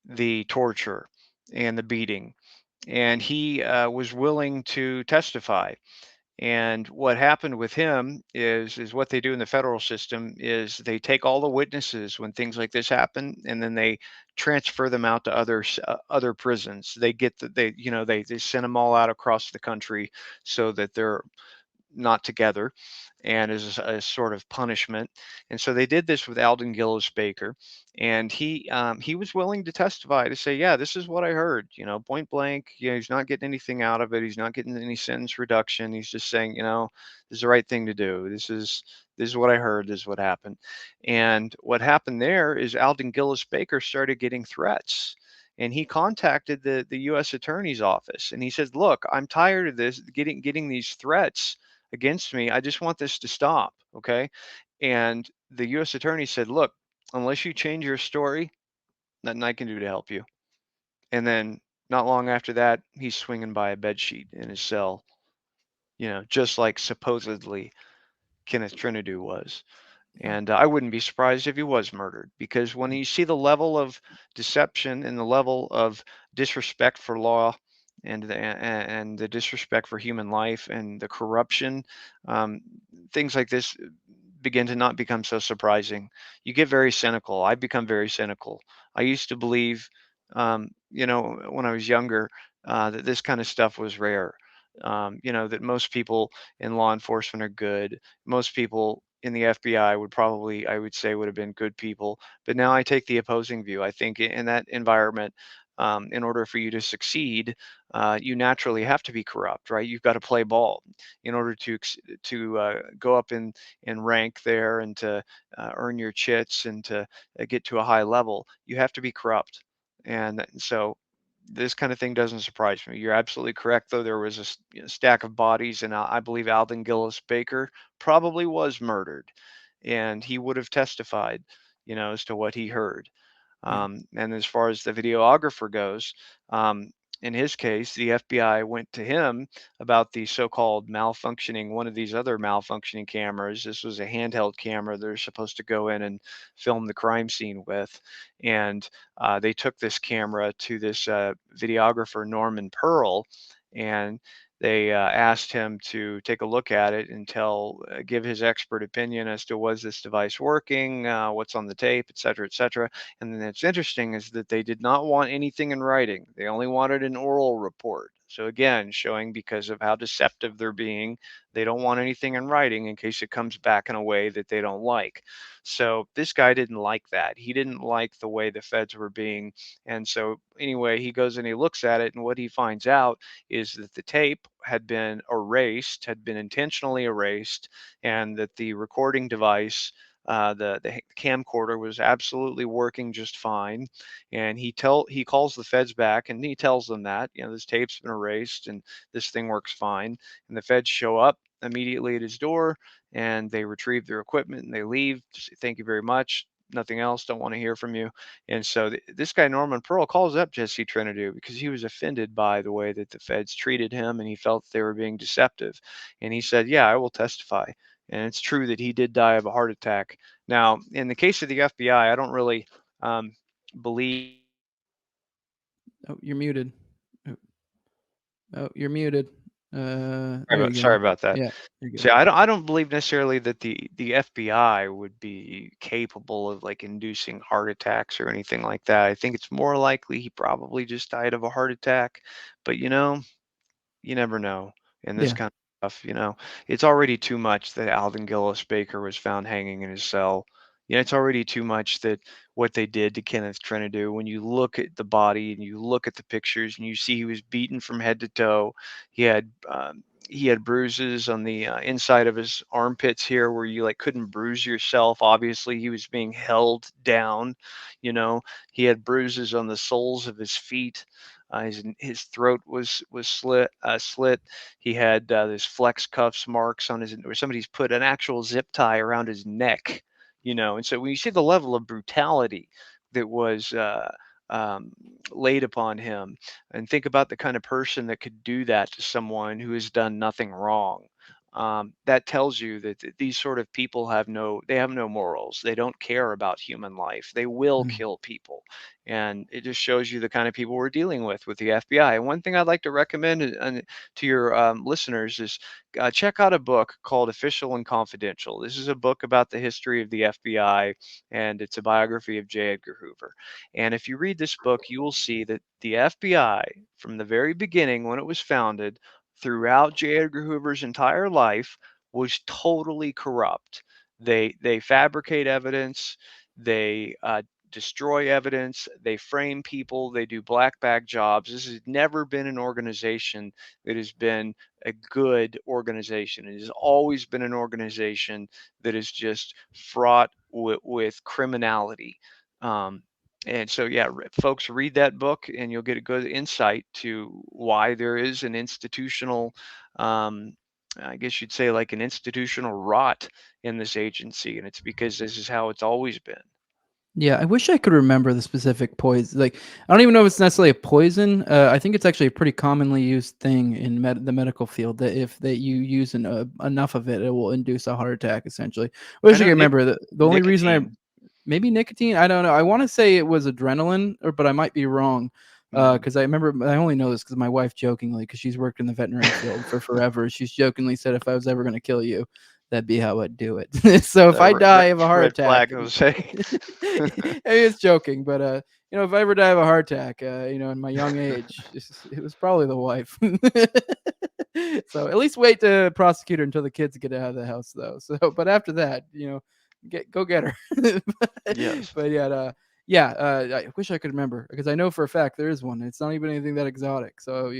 the torture and the beating, and he was willing to testify. And what happened with him is what they do in the federal system is they take all the witnesses when things like this happen, and then they transfer them out to other prisons. They get they send them all out across the country so that they're not together, and as a sort of punishment. And so they did this with Alden Gillis Baker, and he was willing to testify to say, yeah, this is what I heard, point blank. He's not getting anything out of it. He's not getting any sentence reduction. He's just saying, this is the right thing to do. This is what I heard. This is what happened. And what happened there is Alden Gillis Baker started getting threats. And he contacted the U.S. Attorney's Office, and he said, "Look, I'm tired of this, getting these threats against me. I just want this to stop, okay?" And the U.S. Attorney said, "Look, unless you change your story, nothing I can do to help you." And then not long after that, he's swinging by a bedsheet in his cell, just like supposedly Kenneth Trentadue was. And I wouldn't be surprised if he was murdered, because when you see the level of deception and the level of disrespect for law, and the disrespect for human life and the corruption, um, things like this begin to not become so surprising. You get very cynical. I've become very cynical. I used to believe, when I was younger, that this kind of stuff was rare. That most people in law enforcement are good. Most people in the FBI I would say, would have been good people. But now I take the opposing view. I think in that environment, in order for you to succeed, you naturally have to be corrupt, right? You've got to play ball in order to go up in rank there, and to earn your chits, and to get to a high level. You have to be corrupt, and so this kind of thing doesn't surprise me. You're absolutely correct, though. There was a stack of bodies, and I believe Alden Gillis Baker probably was murdered, and he would have testified, as to what he heard. Yeah. And as far as the videographer goes, um, in his case, the FBI went to him about the so-called malfunctioning, one of these other malfunctioning cameras. This was a handheld camera they're supposed to go in and film the crime scene with. And they took this camera to this videographer, Norman Pearl, and they asked him to take a look at it and give his expert opinion as to, was this device working, what's on the tape, et cetera, et cetera. And then it's interesting is that they did not want anything in writing. They only wanted an oral report. So again, showing because of how deceptive they're being, they don't want anything in writing in case it comes back in a way that they don't like. So this guy didn't like that. He didn't like the way the feds were being. And so anyway, he goes and he looks at it, and what he finds out is that the tape had been erased, had been intentionally erased, and that the recording device, the camcorder, was absolutely working just fine. And he calls the feds back, and he tells them that, this tape's been erased and this thing works fine. And the feds show up immediately at his door, and they retrieve their equipment and they leave. Just say, thank you very much. Nothing else. Don't want to hear from you. And so this guy, Norman Pearl, calls up Jesse Trentadue because he was offended by the way that the feds treated him, and he felt they were being deceptive. And he said, yeah, I will testify. And it's true that he did die of a heart attack. Now, in the case of the FBI, I don't really believe. Oh, you're muted. Oh, you're muted. Sorry about that. Yeah, you're good. So I don't believe necessarily that the FBI would be capable of like inducing heart attacks or anything like that. I think it's more likely he probably just died of a heart attack. But you never know in this Yeah. kind of stuff. It's already too much that Alden Gillis Baker was found hanging in his cell. It's already too much that what they did to Kenneth Trentadue. When you look at the body and you look at the pictures and you see he was beaten from head to toe, he had bruises on the inside of his armpits here where you like couldn't bruise yourself. Obviously, he was being held down. He had bruises on the soles of his feet. His throat was slit. He had this flex cuffs marks on his, or somebody's put an actual zip tie around his neck. And so when you see the level of brutality that was um, laid upon him, and think about the kind of person that could do that to someone who has done nothing wrong. That tells you that these sort of people have no morals. They don't care about human life. They will kill people. And it just shows you the kind of people we're dealing with the FBI. And one thing I'd like to recommend to your listeners is check out a book called Official and Confidential. This is a book about the history of the FBI, and it's a biography of J. Edgar Hoover. And if you read this book, you will see that the FBI, from the very beginning when it was founded, throughout J. Edgar Hoover's entire life was totally corrupt. They fabricate evidence, they destroy evidence, they frame people, they do black bag jobs. This has never been an organization that has been a good organization. It has always been an organization that is just fraught with criminality. And so, yeah, folks, read that book and you'll get a good insight to why there is an institutional, I guess you'd say, like an institutional rot in this agency. And it's because this is how it's always been. Yeah, I wish I could remember the specific poison. Like, I don't even know if it's necessarily a poison. I think it's actually a pretty commonly used thing in the medical field that if that you use enough of it, it will induce a heart attack. Essentially, I wish I know could remember the only reason nicotine. maybe nicotine. I don't know. I want to say it was adrenaline, but I might be wrong. Because I remember, I only know this because my wife jokingly, because she's worked in the veterinary field for forever, she's jokingly said if I was ever going to kill you, that'd be how I'd do it. So if I die of a heart Red attack, flag, I would say. it's joking, but if I ever die of a heart attack, in my young age, it was probably the wife. So at least wait to prosecute her until the kids get out of the house, though. So, but after that, go get her. Yes. But yeah, I wish I could remember because I know for a fact there is one. It's not even anything that exotic. So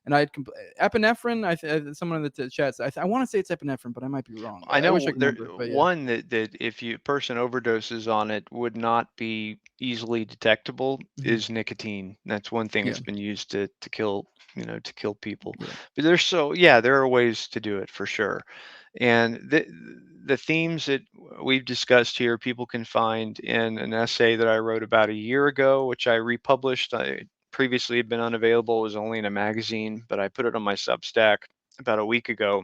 and I had epinephrine. Someone in the chat said I want to say it's epinephrine, but I might be wrong. I I wish know I could there remember. But yeah, one that if you person overdoses on it would not be easily detectable Mhm. is nicotine. That's one thing Yeah, that's been used to kill, to kill people. yeah. But there are ways to do it for sure. And the themes that we've discussed here, people can find in an essay that I wrote about a year ago, which I republished. I previously had been unavailable, it was only in a magazine, but I put it on my Substack about a week ago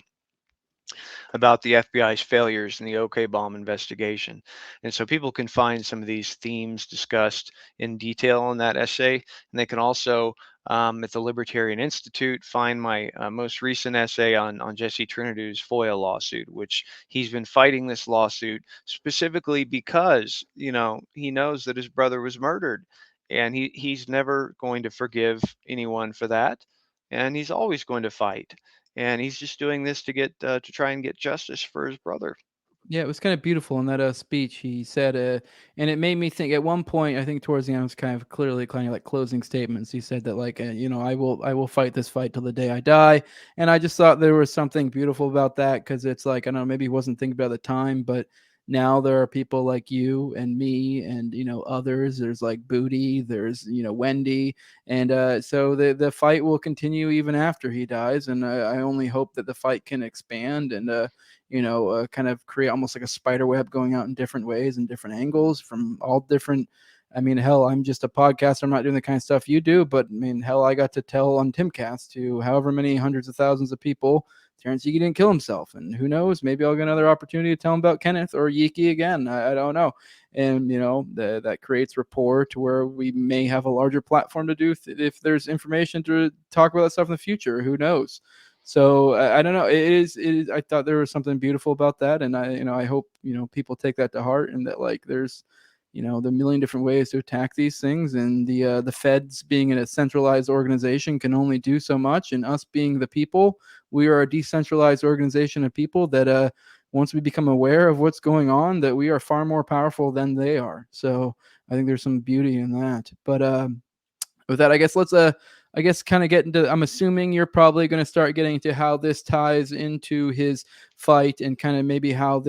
about the FBI's failures in the OK bomb investigation. And so people can find some of these themes discussed in detail in that essay. And they can also, at the Libertarian Institute, find my most recent essay on Jesse Trentadue's FOIA lawsuit, which he's been fighting this lawsuit specifically because, he knows that his brother was murdered. And he's never going to forgive anyone for that. And he's always going to fight, and he's just doing this to get to try and get justice for his brother. Yeah, it was kind of beautiful in that speech. He said, and it made me think. At one point, I think towards the end, it was kind of clearly kind of like closing statements. He said that like, I will fight this fight till the day I die. And I just thought there was something beautiful about that because it's like I don't know, maybe he wasn't thinking about the time, but now there are people like you and me and others. There's like Booty, there's Wendy, and so the fight will continue even after he dies. And I only hope that the fight can expand and kind of create almost like a spider web going out in different ways and different angles from all different. I mean, hell, I'm just a podcaster. I'm not doing the kind of stuff you do, but I mean, hell, I got to tell on Timcast to however many hundreds of thousands of people Terrence Yeaky didn't kill himself. And who knows, maybe I'll get another opportunity to tell him about Kenneth or Yeaky again. I don't know. And, that creates rapport to where we may have a larger platform to do if there's information to talk about that stuff in the future. Who knows? So I don't know. It is. I thought there was something beautiful about that, and I hope people take that to heart, and that like there's the million different ways to attack these things, and the feds being in a centralized organization can only do so much, and us being the people, we are a decentralized organization of people that once we become aware of what's going on, that we are far more powerful than they are. So I think there's some beauty in that. But with that, I guess let's kind of get into. I'm assuming you're probably going to start getting into how this ties into his fight and kind of maybe how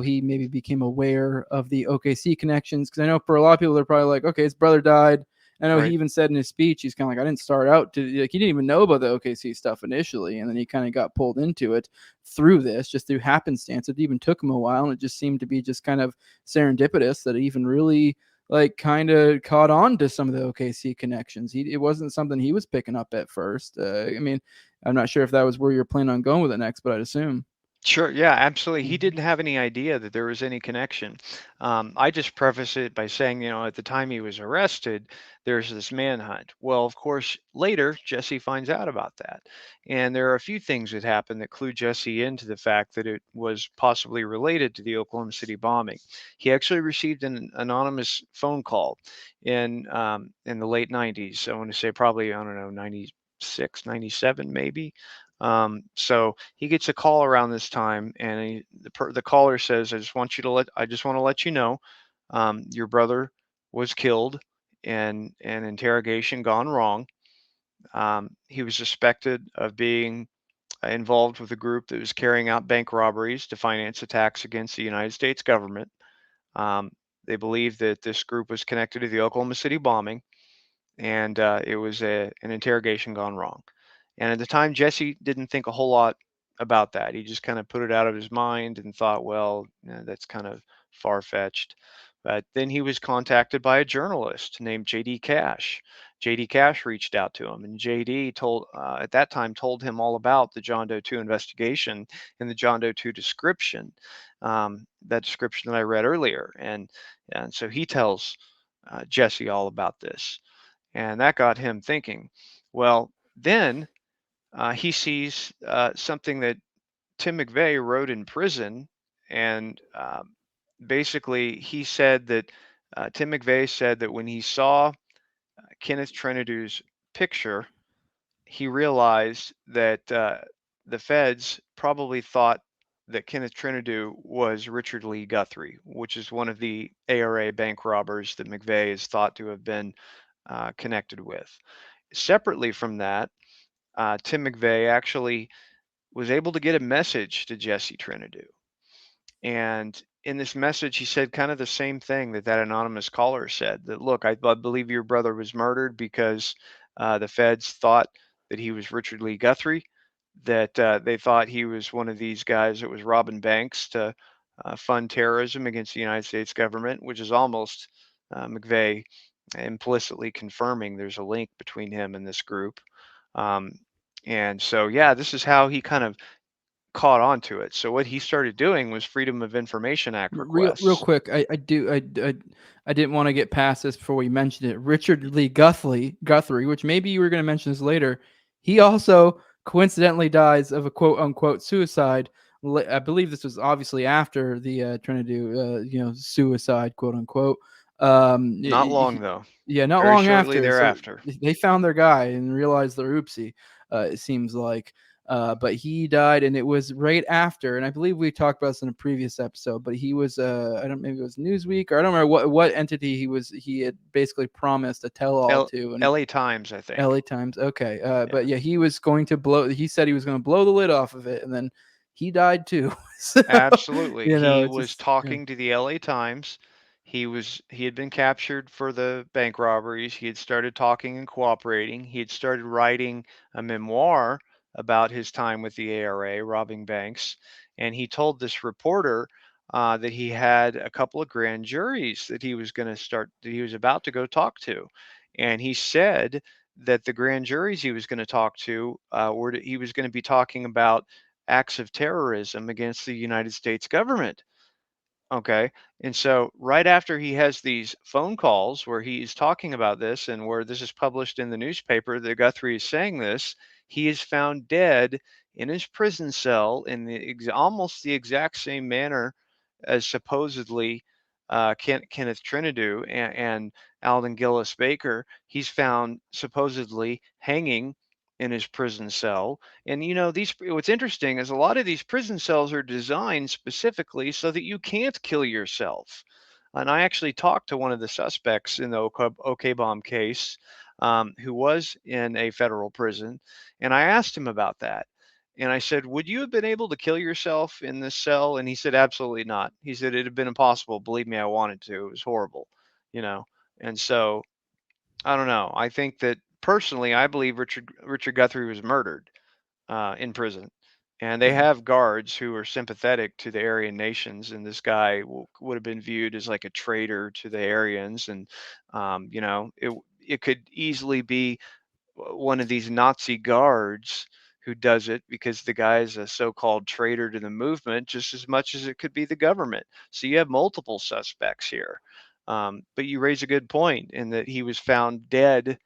he maybe became aware of the OKC connections. Because I know for a lot of people, they're probably like, okay, his brother died. I know he Right. even said in his speech, he's kind of like, I didn't start out to like, he didn't even know about the OKC stuff initially, and then he kind of got pulled into it through this, just through happenstance. It even took him a while, and it just seemed to be just kind of serendipitous that it even really like kind of caught on to some of the OKC connections. It wasn't something he was picking up at first. I mean, I'm not sure if that was where you're planning on going with it next, but I'd assume. Sure. Yeah, absolutely. He Mhm. didn't have any idea that there was any connection. I just preface it by saying, at the time he was arrested, there's this manhunt. Well, of course, later Jesse finds out about that. And there are a few things that happened that clue Jesse into the fact that it was possibly related to the Oklahoma City bombing. He actually received an anonymous phone call in the late 90s. I want to say probably, I don't know, 90. 96, 97 maybe. So he gets a call around this time, and the caller says, I just want to let you know, your brother was killed in an interrogation gone wrong. He was suspected of being involved with a group that was carrying out bank robberies to finance attacks against the United States government. Um, they believe that this group was connected to the Oklahoma City bombing, and it was an interrogation gone wrong. And at the time, Jesse didn't think a whole lot about that. He just kind of put it out of his mind and thought, well, that's kind of far-fetched. But then he was contacted by a journalist named J.D. Cash. J.D. Cash reached out to him, and J.D. at that time told him all about the John Doe 2 investigation and the John Doe 2 description, that description that I read earlier. And so he tells Jesse all about this. And that got him thinking. Well, then he sees something that Tim McVeigh wrote in prison, and basically he said that Tim McVeigh said that when he saw Kenneth Trenadue's picture, he realized that the feds probably thought that Kenneth Trentadue was Richard Lee Guthrie, which is one of the ARA bank robbers that McVeigh is thought to have been connected with. Separately from that, Tim McVeigh actually was able to get a message to Jesse Trentadue. And in this message, he said kind of the same thing that anonymous caller said, that, look, I believe your brother was murdered because the feds thought that he was Richard Lee Guthrie, that they thought he was one of these guys that was robbing banks to fund terrorism against the United States government, which is almost McVeigh implicitly confirming there's a link between him and this group. And so, yeah, this is how he kind of caught on to it. So what he started doing was Freedom of Information Act requests. Real quick, I didn't want to get past this before we mentioned it. Richard Lee Guthrie, which maybe you were going to mention this later, he also coincidentally dies of a quote unquote suicide. I believe this was obviously after the Trentadue, suicide, quote unquote. Not long though. Yeah, not Very long shortly after. thereafter. So they found their guy and realized they're oopsie. It seems like. But he died, and it was right after. And I believe we talked about this in a previous episode. But he was, maybe it was Newsweek, or I don't remember what entity he was. He had basically promised a tell-all to. And L.A. Times, I think. L.A. Times. Okay. But yeah, he was going to blow. He said he was going to blow the lid off of it, and then he died too. So, absolutely. He was just, talking to the L.A. Times. He had been captured for the bank robberies. He had started talking and cooperating. He had started writing a memoir about his time with the ARA robbing banks, and he told this reporter that he had a couple of grand juries that he was about to go talk to, and he said that the grand juries he was going to talk to he was going to be talking about acts of terrorism against the United States government. Okay. And so right after he has these phone calls where he's talking about this and where this is published in the newspaper that Guthrie is saying this, he is found dead in his prison cell in almost the exact same manner as supposedly Kenneth Trentadue and Alden Gillis Baker. He's found supposedly hanging in his prison cell. And what's interesting is a lot of these prison cells are designed specifically so that you can't kill yourself. And I actually talked to one of the suspects in the OK bomb case, who was in a federal prison, and I asked him about that. And I said, would you have been able to kill yourself in this cell? And he said, absolutely not. He said, it'd have been impossible. Believe me, I wanted to. It was horrible, And so I don't know. I think that personally, I believe Richard Guthrie was murdered in prison, and they have guards who are sympathetic to the Aryan nations, and this guy would have been viewed as like a traitor to the Aryans, and it could easily be one of these Nazi guards who does it because the guy is a so-called traitor to the movement just as much as it could be the government. So you have multiple suspects here. But you raise a good point in that he was found dead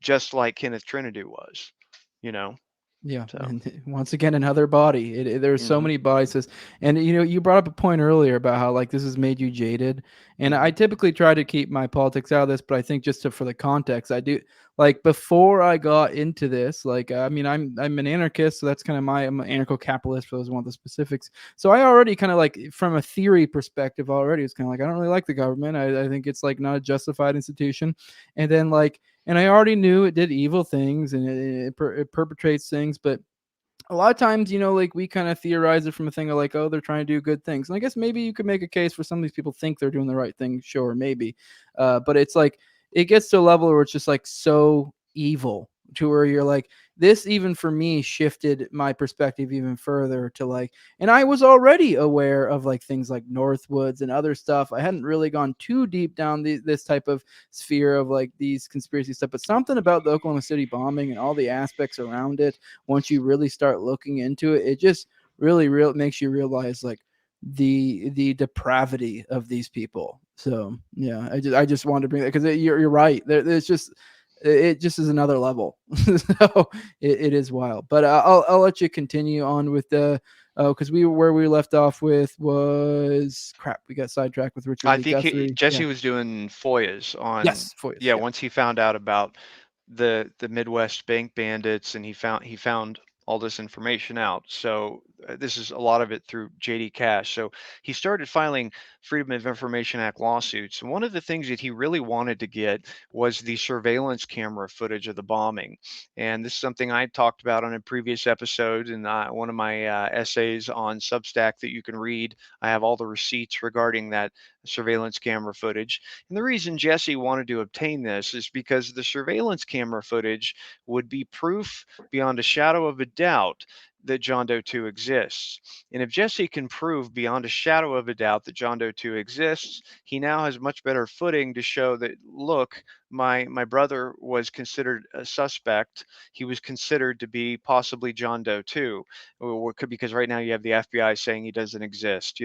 just like Kenneth Trentadue was, Yeah, So and once again, another body. There's so mhm, many biases, and you brought up a point earlier about how like this has made you jaded. And I mhm. typically try to keep my politics out of this, but I think just for the context, I do like before I got into this. Like, I mean, I'm an anarchist, so that's kind of I'm an anarcho-capitalist for those who want the specifics. So I already kind of like from a theory perspective already, it's kind of like I don't really like the government. I think it's like not a justified institution, and then like and I already knew it did evil things and it perpetrates things, but a lot of times, like we kind of theorize it from a thing of like, oh, they're trying to do good things. And I guess maybe you could make a case for some of these people think they're doing the right thing, sure, maybe. But it's like it gets to a level where it's just like so evil to where you're like, this even for me shifted my perspective even further to like, and I was already aware of like things like Northwoods and other stuff. I hadn't really gone too deep down this type of sphere of like these conspiracy stuff, but something about the Oklahoma City bombing and all the aspects around it, once you really start looking into it, it just really real makes you realize like the depravity of these people. So yeah, I just wanted to bring that because you're right. There's just it just is another level. So it is wild. But I'll let you continue on with the because where we left off with was crap. We got sidetracked with Richard I Lee think Guthrie. Yeah. Jesse was doing FOIAs on, Yes. Voice. yeah, Yeah. once he found out about the Midwest bank bandits, and he found all this information out. So this is a lot of it through JD Cash. So he started filing Freedom of Information Act lawsuits. And one of the things that he really wanted to get was the surveillance camera footage of the bombing. And this is something I talked about on a previous episode in one of my essays on Substack that you can read. I have all the receipts regarding that surveillance camera footage. And the reason Jesse wanted to obtain this is because the surveillance camera footage would be proof beyond a shadow of a doubt that John Doe 2 exists. And if Jesse can prove beyond a shadow of a doubt that John Doe 2 exists, he now has much better footing to show that, look, my brother was considered a suspect. He was considered to be possibly John Doe 2, because right now you have the FBI saying he doesn't exist.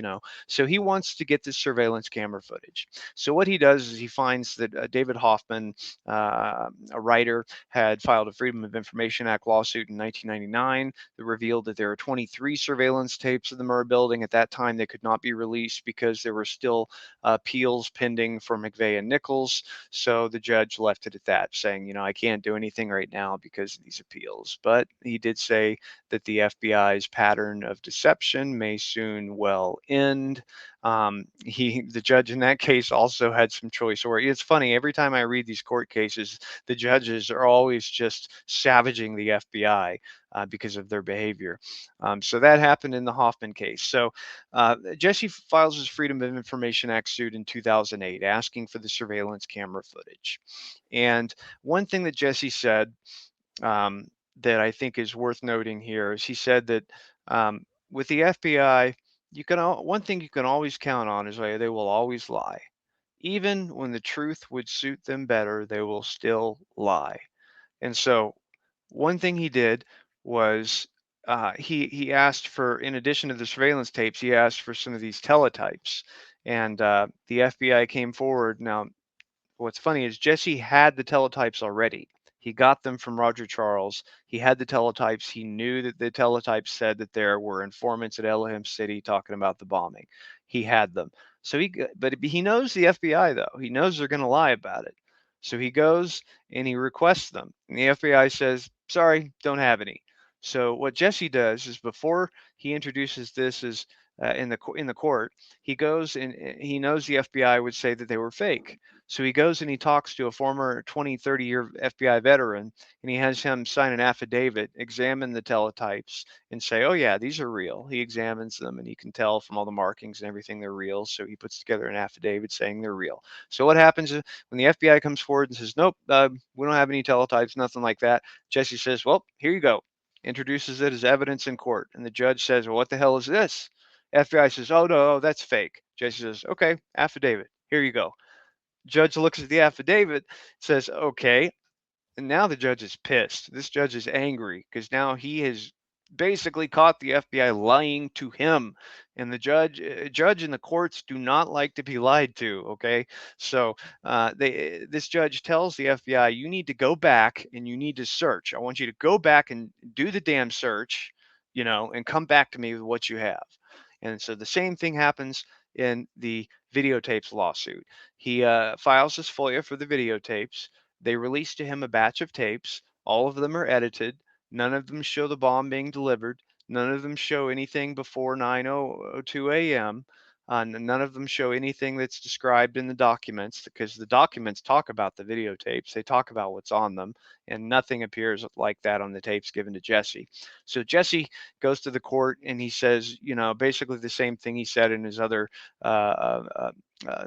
So he wants to get this surveillance camera footage. So what he does is he finds that David Hoffman, a writer, had filed a Freedom of Information Act lawsuit in 1999 that revealed that there are 23 surveillance tapes of the Murrah building. At that time, they could not be released because there were still appeals pending for McVeigh and Nichols. So the judge left it at that, saying, I can't do anything right now because of these appeals. But he did say that the FBI's pattern of deception may soon well end. The judge in that case also had some choice words. It's funny, every time I read these court cases, the judges are always just savaging the FBI because of their behavior. So that happened in the Hoffman case. So Jesse files his Freedom of Information Act suit in 2008, asking for the surveillance camera footage. And one thing that Jesse said, um, that I think is worth noting here is he said that, with the FBI, one thing you can always count on is they will always lie. Even when the truth would suit them better, they will still lie. And so one thing he did was, he asked for, in addition to the surveillance tapes, he asked for some of these teletypes. And the FBI came forward. Now, what's funny is Jesse had the teletypes already. He got them from Roger Charles. He had the teletypes. He knew that the teletypes said that there were informants at Elohim City talking about the bombing. He had them. But he knows the FBI though. He knows they're going to lie about it. So he goes and he requests them. And the FBI says, "Sorry, don't have any." So what Jesse does is, before he introduces this as in the court, he goes and he knows the FBI would say that they were fake. So he goes and he talks to a former 20, 30-year FBI veteran, and he has him sign an affidavit, examine the teletypes, and say, "Oh, yeah, these are real." He examines them, and he can tell from all the markings and everything they're real. So he puts together an affidavit saying they're real. So what happens when the FBI comes forward and says, "Nope, we don't have any teletypes, nothing like that"? Jesse says, "Well, here you go." Introduces it as evidence in court. And the judge says, "Well, what the hell is this?" FBI says, "Oh, no, that's fake." Jesse says, "Okay, affidavit. Here you go." Judge looks at the affidavit, says, "Okay." And now the judge is pissed. This judge is angry because now he has basically caught the FBI lying to him. And the judge and the courts do not like to be lied to. Okay, so this judge tells the FBI, you need to go back and you need to search. I want you to go back and do the damn search, and come back to me with what you have. And so the same thing happens in the videotapes lawsuit. He files his FOIA for the videotapes. They release to him a batch of tapes. All of them are edited. None of them show the bomb being delivered. None of them show anything before 9:02 a.m. None of them show anything that's described in the documents, because the documents talk about the videotapes. They talk about what's on them, and nothing appears like that on the tapes given to Jesse. So Jesse goes to the court and he says, basically the same thing he said in his other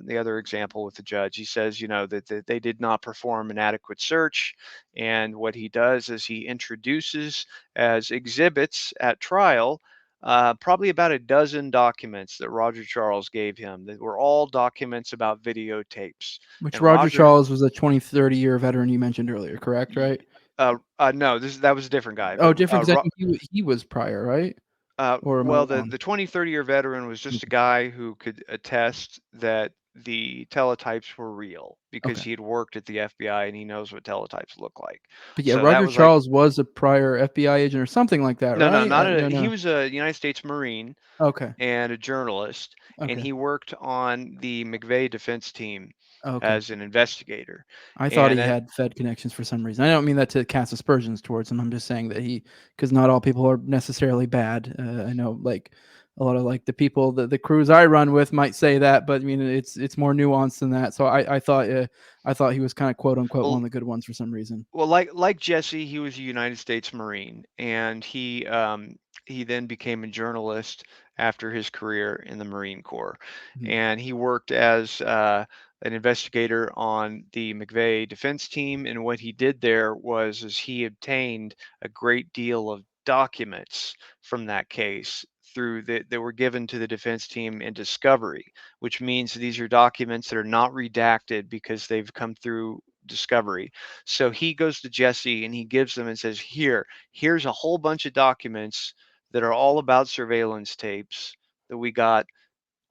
the other example with the judge. He says, that they did not perform an adequate search. And what he does is he introduces as exhibits at trial probably about a dozen documents that Roger Charles gave him that were all documents about videotapes. Which And Roger Charles was a 20, 30-year veteran you mentioned earlier, correct? Right? No, that was a different guy. Oh, But different. 'Cause I think he was prior, right? Or am I well, the wrong? 20, 30-year veteran was just a guy who could attest that the teletypes were real because Okay. he had worked at the FBI and he knows what teletypes look like. But yeah, So that Roger was like, Charles was a prior FBI agent or something like that, no, right? not No, he no. was a United States Marine Okay. and a journalist, and Okay. he worked on the McVeigh defense team Okay. as an investigator. I thought And he had Fed connections for some reason. I don't mean that to cast aspersions towards him. I'm just saying that because not all people are necessarily bad. I know, like a lot of like the people that the crews I run with might say that, but I mean it's more nuanced than that. So I thought he was kind of quote unquote one well, of the good ones for some reason. Well, like Jesse, he was a United States Marine, and he then became a journalist after his career in the Marine Corps, Mhm. and he worked as an investigator on the McVeigh defense team. And what he did there is he obtained a great deal of documents from that case that were given to the defense team in discovery, which means these are documents that are not redacted because they've come through discovery. So he goes to Jesse and he gives them and says, here's a whole bunch of documents that are all about surveillance tapes that we got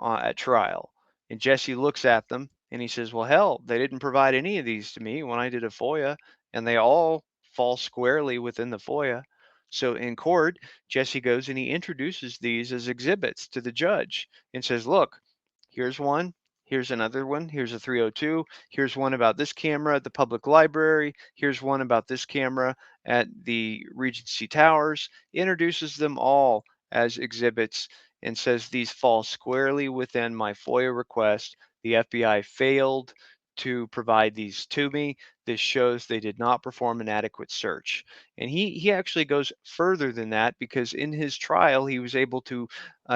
at trial. And Jesse looks at them and he says, well, hell, they didn't provide any of these to me when I did a FOIA, and they all fall squarely within the FOIA. So in court, Jesse goes and he introduces these as exhibits to the judge and says, look, here's one. Here's another one. Here's a 302. Here's one about this camera at the public library. Here's one about this camera at the Regency Towers. Introduces them all as exhibits and says these fall squarely within my FOIA request. The FBI failed to provide these to me. This shows they did not perform an adequate search. And he actually goes further than that, because in his trial, he was able to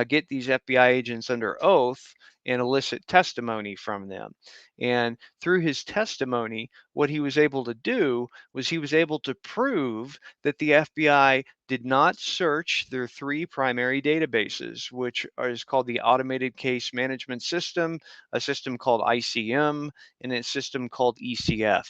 get these FBI agents under oath and elicit testimony from them. And through his testimony, what he was able to do was he was able to prove that the FBI did not search their three primary databases, which is called the Automated Case Management System, a system called ICM, and a system called ECF.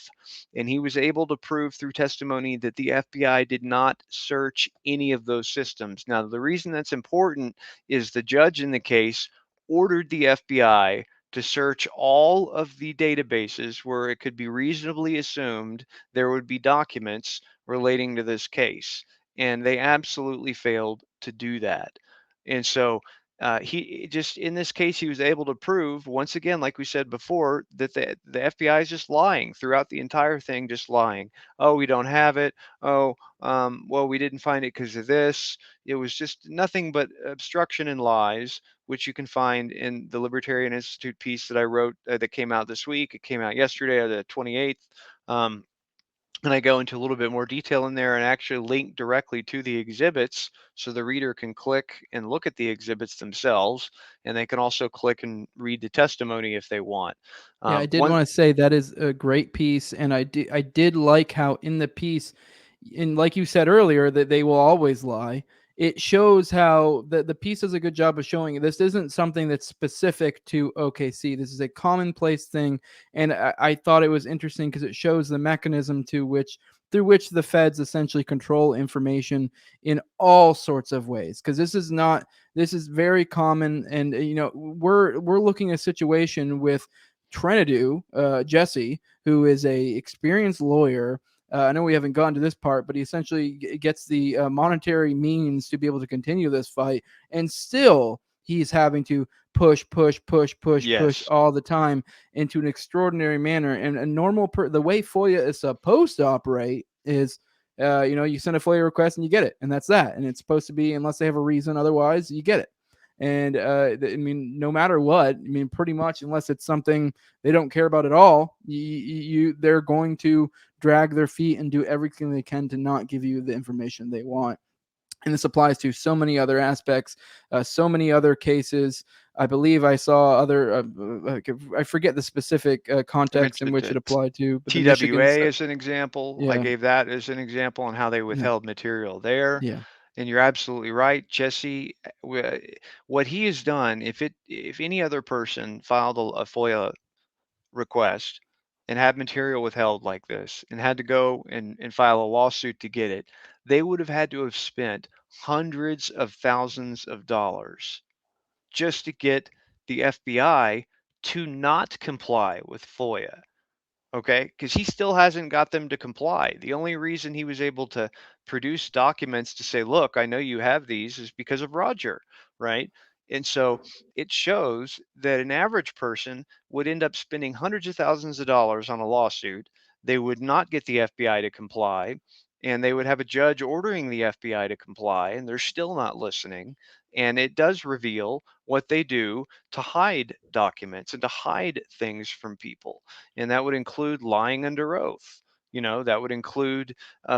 And he was able to prove through testimony that the FBI did not search any of those systems. Now, the reason that's important is the judge in the case ordered the FBI to search all of the databases where it could be reasonably assumed there would be documents relating to this case. And they absolutely failed to do that. And so he just, in this case, he was able to prove, once again, like we said before, that the FBI is just lying throughout the entire thing, just lying. Oh, we don't have it. Oh, well, we didn't find it because of this. It was just nothing but obstruction and lies, which you can find in the Libertarian Institute piece that I wrote that came out this week. It came out yesterday, the 28th. And I go into a little bit more detail in there and actually link directly to the exhibits, so the reader can click and look at the exhibits themselves, and they can also click and read the testimony if they want. Yeah, I did One, want to say that is a great piece, and I did like how in the piece, and like you said earlier, that they will always lie. it shows how the piece does a good job of showing this isn't something that's specific to OKC. This is a commonplace thing, and I thought it was interesting because it shows the mechanism through which the feds essentially control information in all sorts of ways. Because this is very common, and we're looking at a situation with Trentadue, Jesse, who is a experienced lawyer. I know we haven't gotten to this part, but he essentially gets the monetary means to be able to continue this fight, and still he's having to push Yes. all the time into an extraordinary manner. And a the way FOIA is supposed to operate is, you send a FOIA request and you get it, and that's that. And it's supposed to be, unless they have a reason otherwise, you get it. And I mean, no matter what, I mean, pretty much, unless it's something they don't care about at all, they're going to drag their feet and do everything they can to not give you the information they want. And this applies to so many other aspects, so many other cases. I believe I saw other, I forget the specific context in which it applied to, but the Michigan TWA is an example. I Yeah. gave that as an example on how they withheld material there. Yeah. And you're absolutely right, Jesse. What he has done, if any other person filed a FOIA request and had material withheld like this and had to go and file a lawsuit to get it, they would have had to have spent hundreds of thousands of dollars just to get the FBI to not comply with FOIA. Okay, because he still hasn't got them to comply. The only reason he was able to produce documents to say, look, I know you have these, is because of Roger, right? And so it shows that an average person would end up spending hundreds of thousands of dollars on a lawsuit. They would not get the FBI to comply, and they would have a judge ordering the FBI to comply, and they're still not listening. And it does reveal what they do to hide documents and to hide things from people. And that would include lying under oath. That would include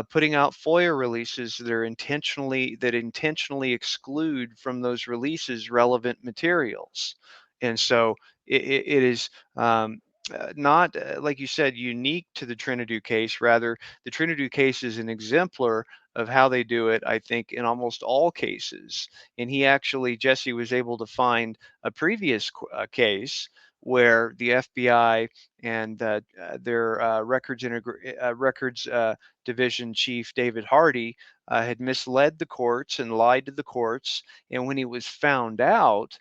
putting out FOIA releases that intentionally exclude from those releases relevant materials. And so it is not, like you said, unique to the Trentadue case. Rather, the Trentadue case is an exemplar of how they do it, I think, in almost all cases. And Jesse was able to find a previous case where the FBI and their records division chief, David Hardy, had misled the courts and lied to the courts. And when he was found out,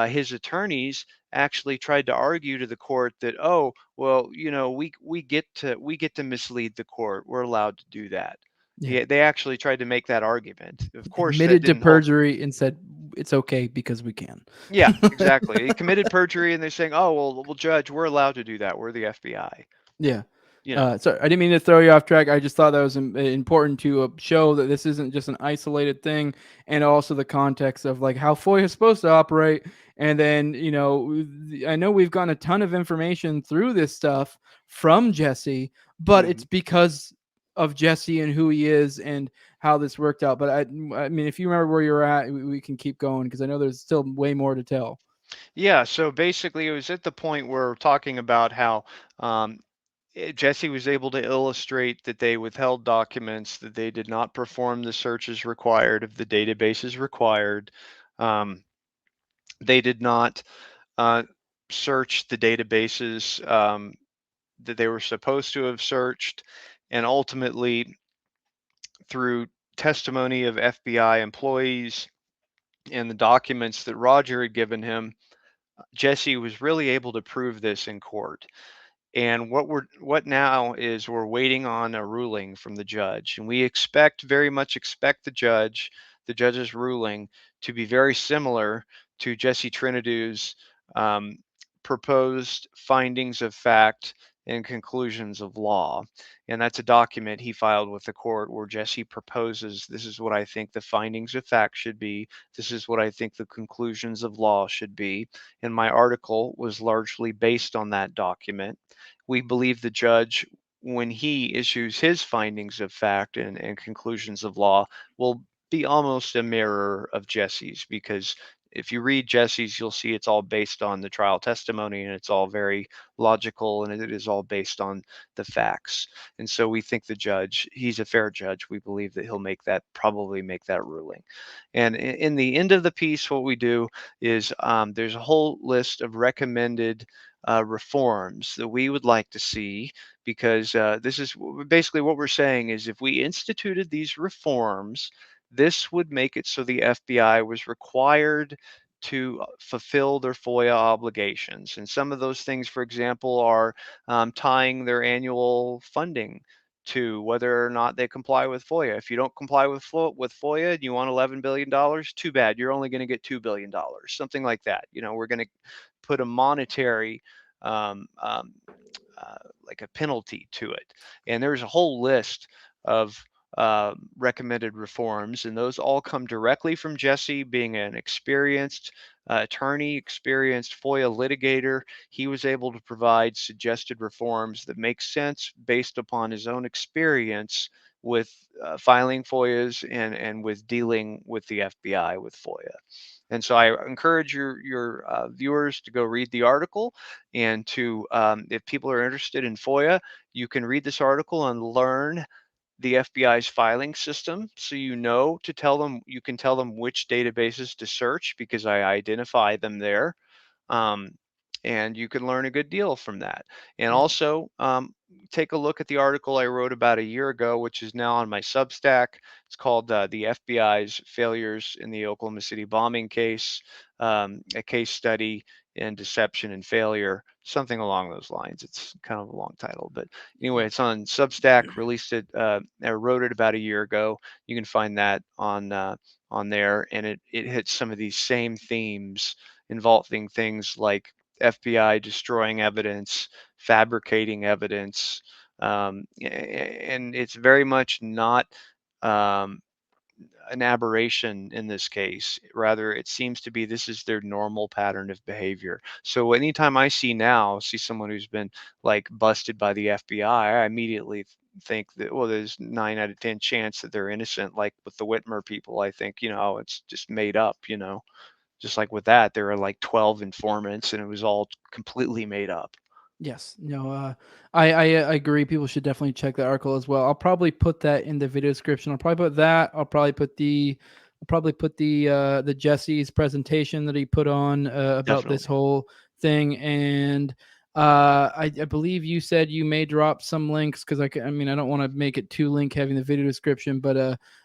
his attorneys actually tried to argue to the court that, oh, well, we get to mislead the court. We're allowed to do that. Yeah. Yeah, they actually tried to make that argument. Of course, that Admitted to didn't hold. perjury and said it's okay because we can. Yeah, exactly. He committed perjury, and they're saying, "Oh, well, judge, we're allowed to do that. We're the FBI." Yeah. You know. So I didn't mean to throw you off track. I just thought that was important to show that this isn't just an isolated thing, and also the context of like how FOIA is supposed to operate. And then, I know we've gotten a ton of information through this stuff from Jesse, but it's because of Jesse and who he is and how this worked out. But I mean, if you remember where you're at, we can keep going because I know there's still way more to tell. Yeah. So basically, it was at the point where we're talking about how Jesse was able to illustrate that they withheld documents, that they did not perform the searches required of the databases required. They did not search the databases that they were supposed to have searched. And ultimately, through testimony of FBI employees and the documents that Roger had given him, Jesse was really able to prove this in court. And what now is we're waiting on a ruling from the judge, and we very much expect the judge's ruling to be very similar to Jesse Trentadue's proposed findings of fact and conclusions of law. And that's a document he filed with the court where Jesse proposes, this is what I think the findings of fact should be. This is what I think the conclusions of law should be. And my article was largely based on that document. We believe the judge, when he issues his findings of fact and conclusions of law, will be almost a mirror of Jesse's, because if you read Jesse's, you'll see it's all based on the trial testimony, and it's all very logical, and it is all based on the facts. And so we think the judge, he's a fair judge. We believe that he'll probably make that ruling. And in the end of the piece, what we do is there's a whole list of recommended reforms that we would like to see, because this is basically what we're saying is, if we instituted these reforms, this would make it so the FBI was required to fulfill their FOIA obligations. And some of those things, for example, are tying their annual funding to whether or not they comply with FOIA. If you don't comply with FOIA and you want $11 billion, too bad. You're only going to get $2 billion, something like that. We're going to put a monetary like a penalty to it. And there's a whole list of recommended reforms, and those all come directly from Jesse, being an experienced attorney, experienced FOIA litigator. He was able to provide suggested reforms that make sense based upon his own experience with filing FOIAs and with dealing with the FBI with FOIA. And so I encourage your viewers to go read the article, and to, if people are interested in FOIA, you can read this article and learn the FBI's filing system, so you can tell them which databases to search, because I identify them there. And you can learn a good deal from that. And also take a look at the article I wrote about a year ago, which is now on my Substack. It's called The FBI's Failures in the Oklahoma City Bombing Case, a case study in deception and failure, something along those lines. It's kind of a long title, but anyway, it's on Substack. I wrote it about a year ago. You can find that on there, and it hits some of these same themes involving things like FBI destroying evidence, fabricating evidence, and it's very much not an aberration in this case. Rather, it seems to be this is their normal pattern of behavior. So anytime I see someone who's been like busted by the FBI, I immediately think that, well, there's 9 out of 10 chance that they're innocent. Like with the Whitmer people, I think, it's just made up, just like with that, there are like 12 informants, and it was all completely made up. Yes, no, I agree. People should definitely check that article as well. I'll probably put that in the video description. I'll probably put that. I'll probably put the Jesse's presentation that he put on about this whole thing. And I believe you said you may drop some links, because I don't want to make it too link heavy in the video description, but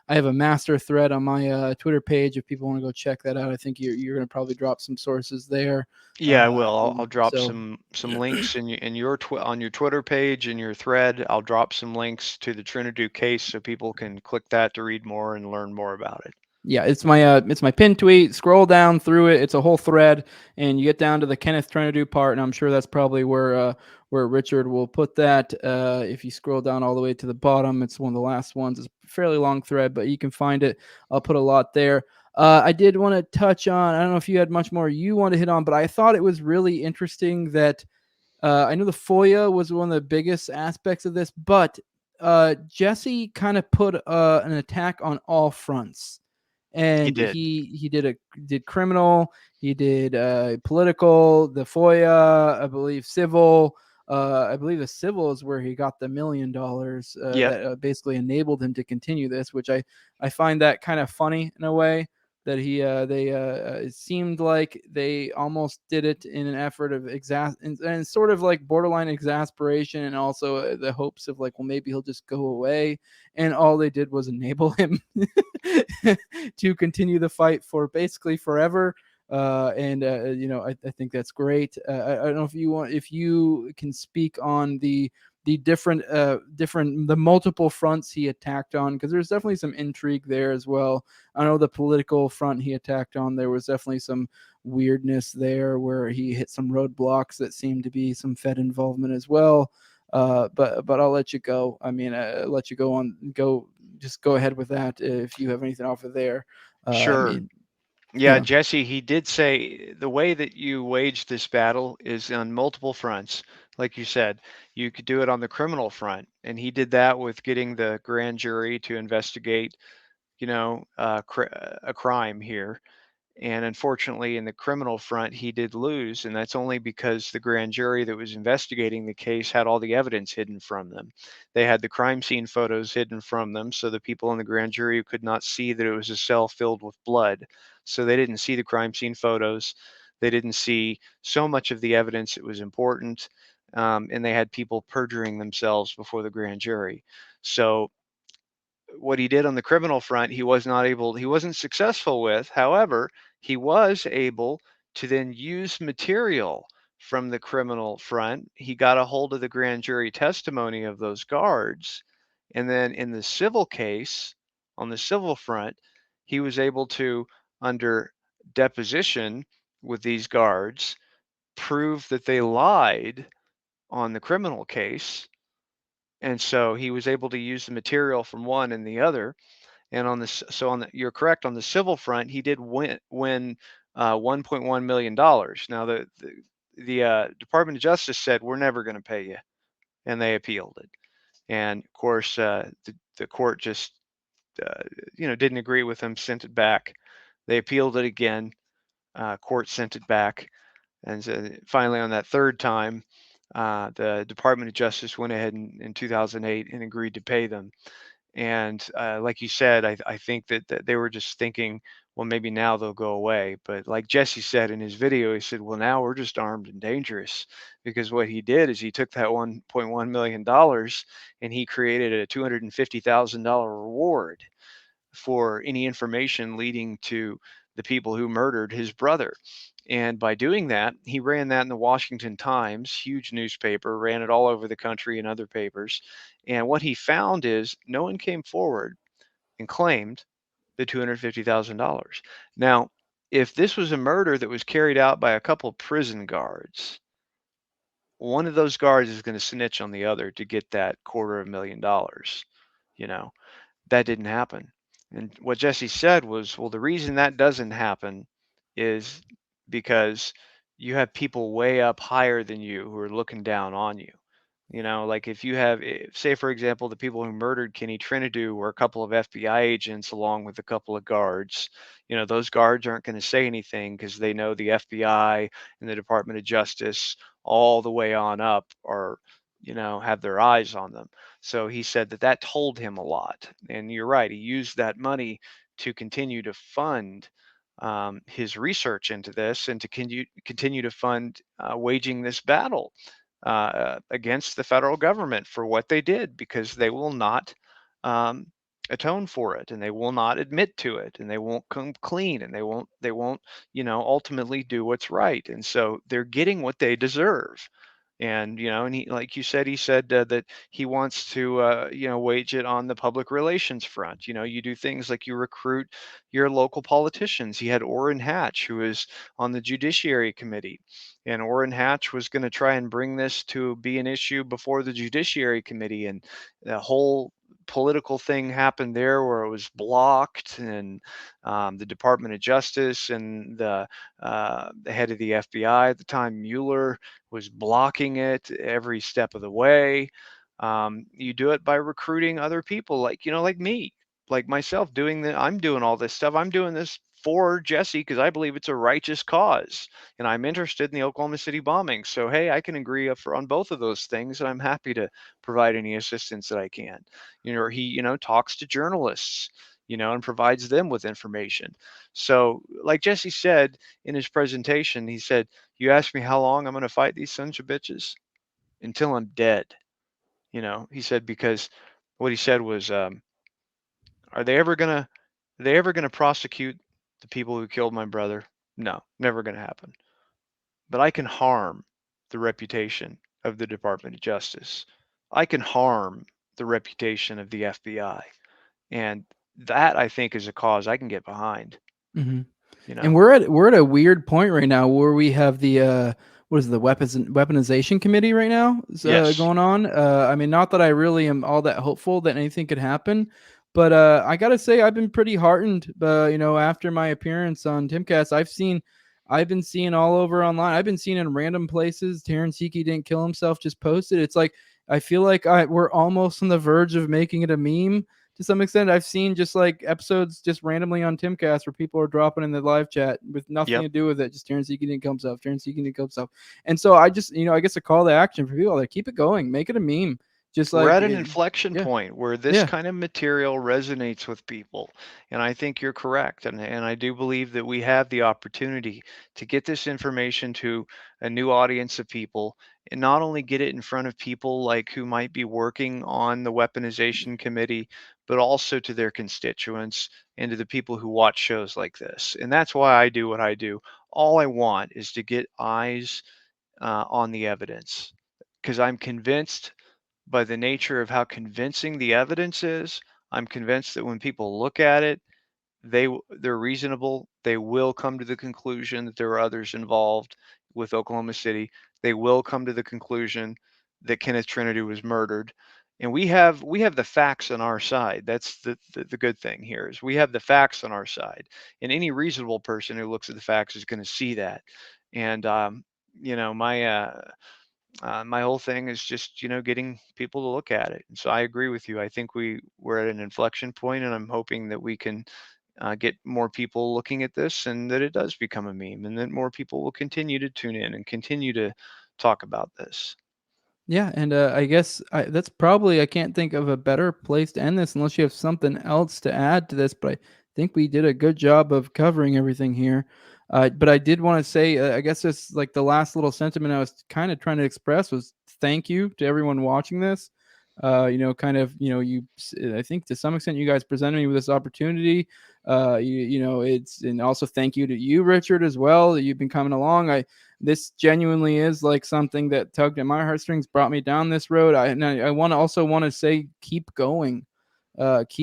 I have a master thread on my Twitter page if people want to go check that out. I think you're going to probably drop some sources there. Yeah, I will. I'll drop some links on your Twitter page and your thread. I'll drop some links to the Trentadue case so people can click that to read more and learn more about it. Yeah, it's my pinned tweet. Scroll down through it. It's a whole thread, and you get down to the Kenneth Trentadue part, and I'm sure that's probably where Richard will put that. If you scroll down all the way to the bottom, it's one of the last ones. It's a fairly long thread, but you can find it. I'll put a lot there. I did want to touch on, I don't know if you had much more you want to hit on, but I thought it was really interesting that I know the FOIA was one of the biggest aspects of this, but Jesse kind of put an attack on all fronts. And he did criminal, he did political, the FOIA, I believe civil. I believe the civil is where he got the $1 million that basically enabled him to continue this, which I find that kind of funny in a way, that it seemed like they almost did it in an effort of and sort of like borderline exasperation, and also the hopes of like, well, maybe he'll just go away, and all they did was enable him to continue the fight for basically forever. I think that's great. I don't know if you can speak on the the multiple fronts he attacked on, because there's definitely some intrigue there as well. I know the political front he attacked on, there was definitely some weirdness there where he hit some roadblocks that seemed to be some Fed involvement as well. But I'll let you go. Let you just go ahead with that if you have anything off of there. Sure. Yeah, Jesse, he did say the way that you wage this battle is on multiple fronts. Like you said, you could do it on the criminal front, and he did that with getting the grand jury to investigate, a crime here. And unfortunately, in the criminal front, he did lose. And that's only because the grand jury that was investigating the case had all the evidence hidden from them. They had the crime scene photos hidden from them. So the people in the grand jury could not see that it was a cell filled with blood. So they didn't see the crime scene photos. They didn't see so much of the evidence that was important. And they had people perjuring themselves before the grand jury. So what he did on the criminal front, he wasn't successful with. However, he was able to then use material from the criminal front. He got a hold of the grand jury testimony of those guards. And then in the civil case, on the civil front, he was able to, under deposition with these guards, prove that they lied on the criminal case. And so he was able to use the material from one and the other. And you're correct, on the civil front, he did win $1.1 million. Now the Department of Justice said, we're never going to pay you, and they appealed it. And of course, the court just didn't agree with him, sent it back. They appealed it again. Court sent it back, and so finally, on that third time, the Department of Justice went ahead in 2008 and agreed to pay them. And like you said, I think that they were just thinking, well, maybe now they'll go away. But like Jesse said in his video, he said, well, now we're just armed and dangerous, because what he did is he took that $1.1 million and he created a $250,000 reward for any information leading to the people who murdered his brother. And by doing that, he ran that in the Washington Times, huge newspaper, ran it all over the country in other papers. And what he found is no one came forward and claimed the $250,000. Now, if this was a murder that was carried out by a couple prison guards, one of those guards is going to snitch on the other to get that $250,000. That didn't happen. And what Jesse said was, well, the reason that doesn't happen is because you have people way up higher than you who are looking down on you. Like if you have, say, for example, the people who murdered Kenneth Trentadue were a couple of FBI agents along with a couple of guards. Those guards aren't going to say anything because they know the FBI and the Department of Justice all the way on up are, have their eyes on them. So he said that told him a lot. And you're right, he used that money to continue to fund his research into this and to continue to fund waging this battle against the federal government for what they did, because they will not atone for it, and they will not admit to it, and they won't come clean, and they won't ultimately do what's right. And so they're getting what they deserve. And and he, like you said, he said that he wants to wage it on the public relations front. You do things like you recruit your local politicians. He had Orrin Hatch, who is on the Judiciary Committee, and Orrin Hatch was going to try and bring this to be an issue before the Judiciary Committee, and the whole political thing happened there where it was blocked, and the Department of Justice and the head of the FBI at the time, Mueller, was blocking it every step of the way. You do it by recruiting other people, like me, like myself, I'm doing all this stuff. I'm doing this for Jesse because I believe it's a righteous cause, and I'm interested in the Oklahoma City bombing. So hey, I can agree on both of those things, and I'm happy to provide any assistance that I can. He talks to journalists, and provides them with information. So like Jesse said in his presentation, he said, you ask me how long I'm going to fight these sons of bitches? Until I'm dead. He said, because what he said was, are they ever gonna prosecute the people who killed my brother? No, never gonna happen. But I can harm the reputation of the Department of Justice. I can harm the reputation of the FBI. And that, I think, is a cause I can get behind. Mm-hmm. And we're at a weird point right now where we have the what is it, the weaponization committee right now Yes. going on. I mean, not that I really am all that hopeful that anything could happen, but I gotta say I've been pretty heartened. After my appearance on Timcast, I've been seeing all over online. I've been seeing in random places. Terrence Hickey didn't kill himself, just posted. It's like I feel like we're almost on the verge of making it a meme. to some extent. I've seen just like episodes just randomly on Timcast where people are dropping in the live chat with nothing Yep. to do with it. Just Terrence Eakin didn't kill himself. Terrence Eakin didn't kill himself. And so I just, I guess a call to action for people, like, keep it going, make it a meme. Just We're like, at an inflection yeah, point where this yeah, kind of material resonates with people. And I think you're correct. And I do believe that we have the opportunity to get this information to a new audience of people and not only get it in front of people like who might be working on the weaponization committee, but also to their constituents and to the people who watch shows like this. And that's why I do what I do. All I want is to get eyes on the evidence because I'm convinced by the nature of how convincing the evidence is. I'm convinced that when people look at it, they're reasonable. They will come to the conclusion that there are others involved with Oklahoma City. They will come to the conclusion that Kenneth Trentadue was murdered. And we have the facts on our side. That's the good thing here is we have the facts on our side. And any reasonable person who looks at the facts is going to see that. And my whole thing is just getting people to look at it. And so I agree with you. I think we're at an inflection point, and I'm hoping that we can get more people looking at this, and that it does become a meme, and that more people will continue to tune in and continue to talk about this. yeah. And I guess that's probably, I can't think of a better place to end this unless you have something else to add to this. But I think we did a good job of covering everything here. But I did want to say, I guess this like the last little sentiment I was kind of trying to express was thank you to everyone watching this. Kind of, I think to some extent you guys presented me with this opportunity. It's, and also thank you to you, Richard, as well. You've been coming along. This genuinely is like something that tugged at my heartstrings, brought me down this road. I want to say, keep going. If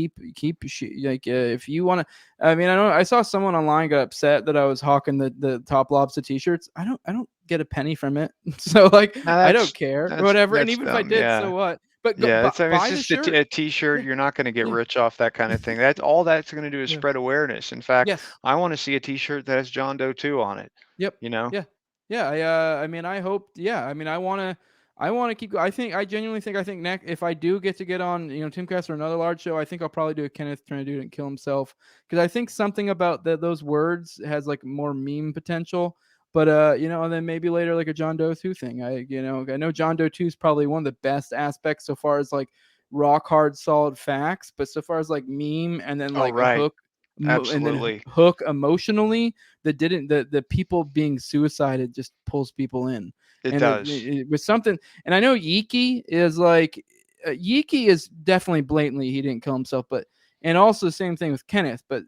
you want to, I mean, I saw someone online got upset that I was hawking the TopLobsta t-shirts. I don't get a penny from it. So like, Now I don't that's care, that's whatever. And that's even if I dumb. did, so Yeah. what? But go, Yeah, I mean, it's buy the just shirt. a t-shirt. Yeah, You're not going to get yeah, rich off that kind of thing. That's all that's going to do is yeah. spread awareness. In fact, Yes. I want to see a t-shirt that has John Doe 2 on it, Yep. you know? Yeah. Yeah. I mean, I hope. Yeah. I mean, I want to keep. I genuinely think. I think next, if I do get on, Timcast or another large show, I think I'll probably do a Kenneth Trentadue and kill himself, because I think something about those words has like more meme potential. But and then maybe later like a John Doe 2 thing. I know John Doe 2 is probably one of the best aspects so far as like rock hard solid facts, but so far as like meme and then Oh, like a right. hook, and then Absolutely. hook emotionally, that didn't the people being suicided just pulls people in. It And does. it was something. And I know Yiki is like, Yiki is definitely blatantly he didn't kill himself, but and also the same thing with Kenneth, but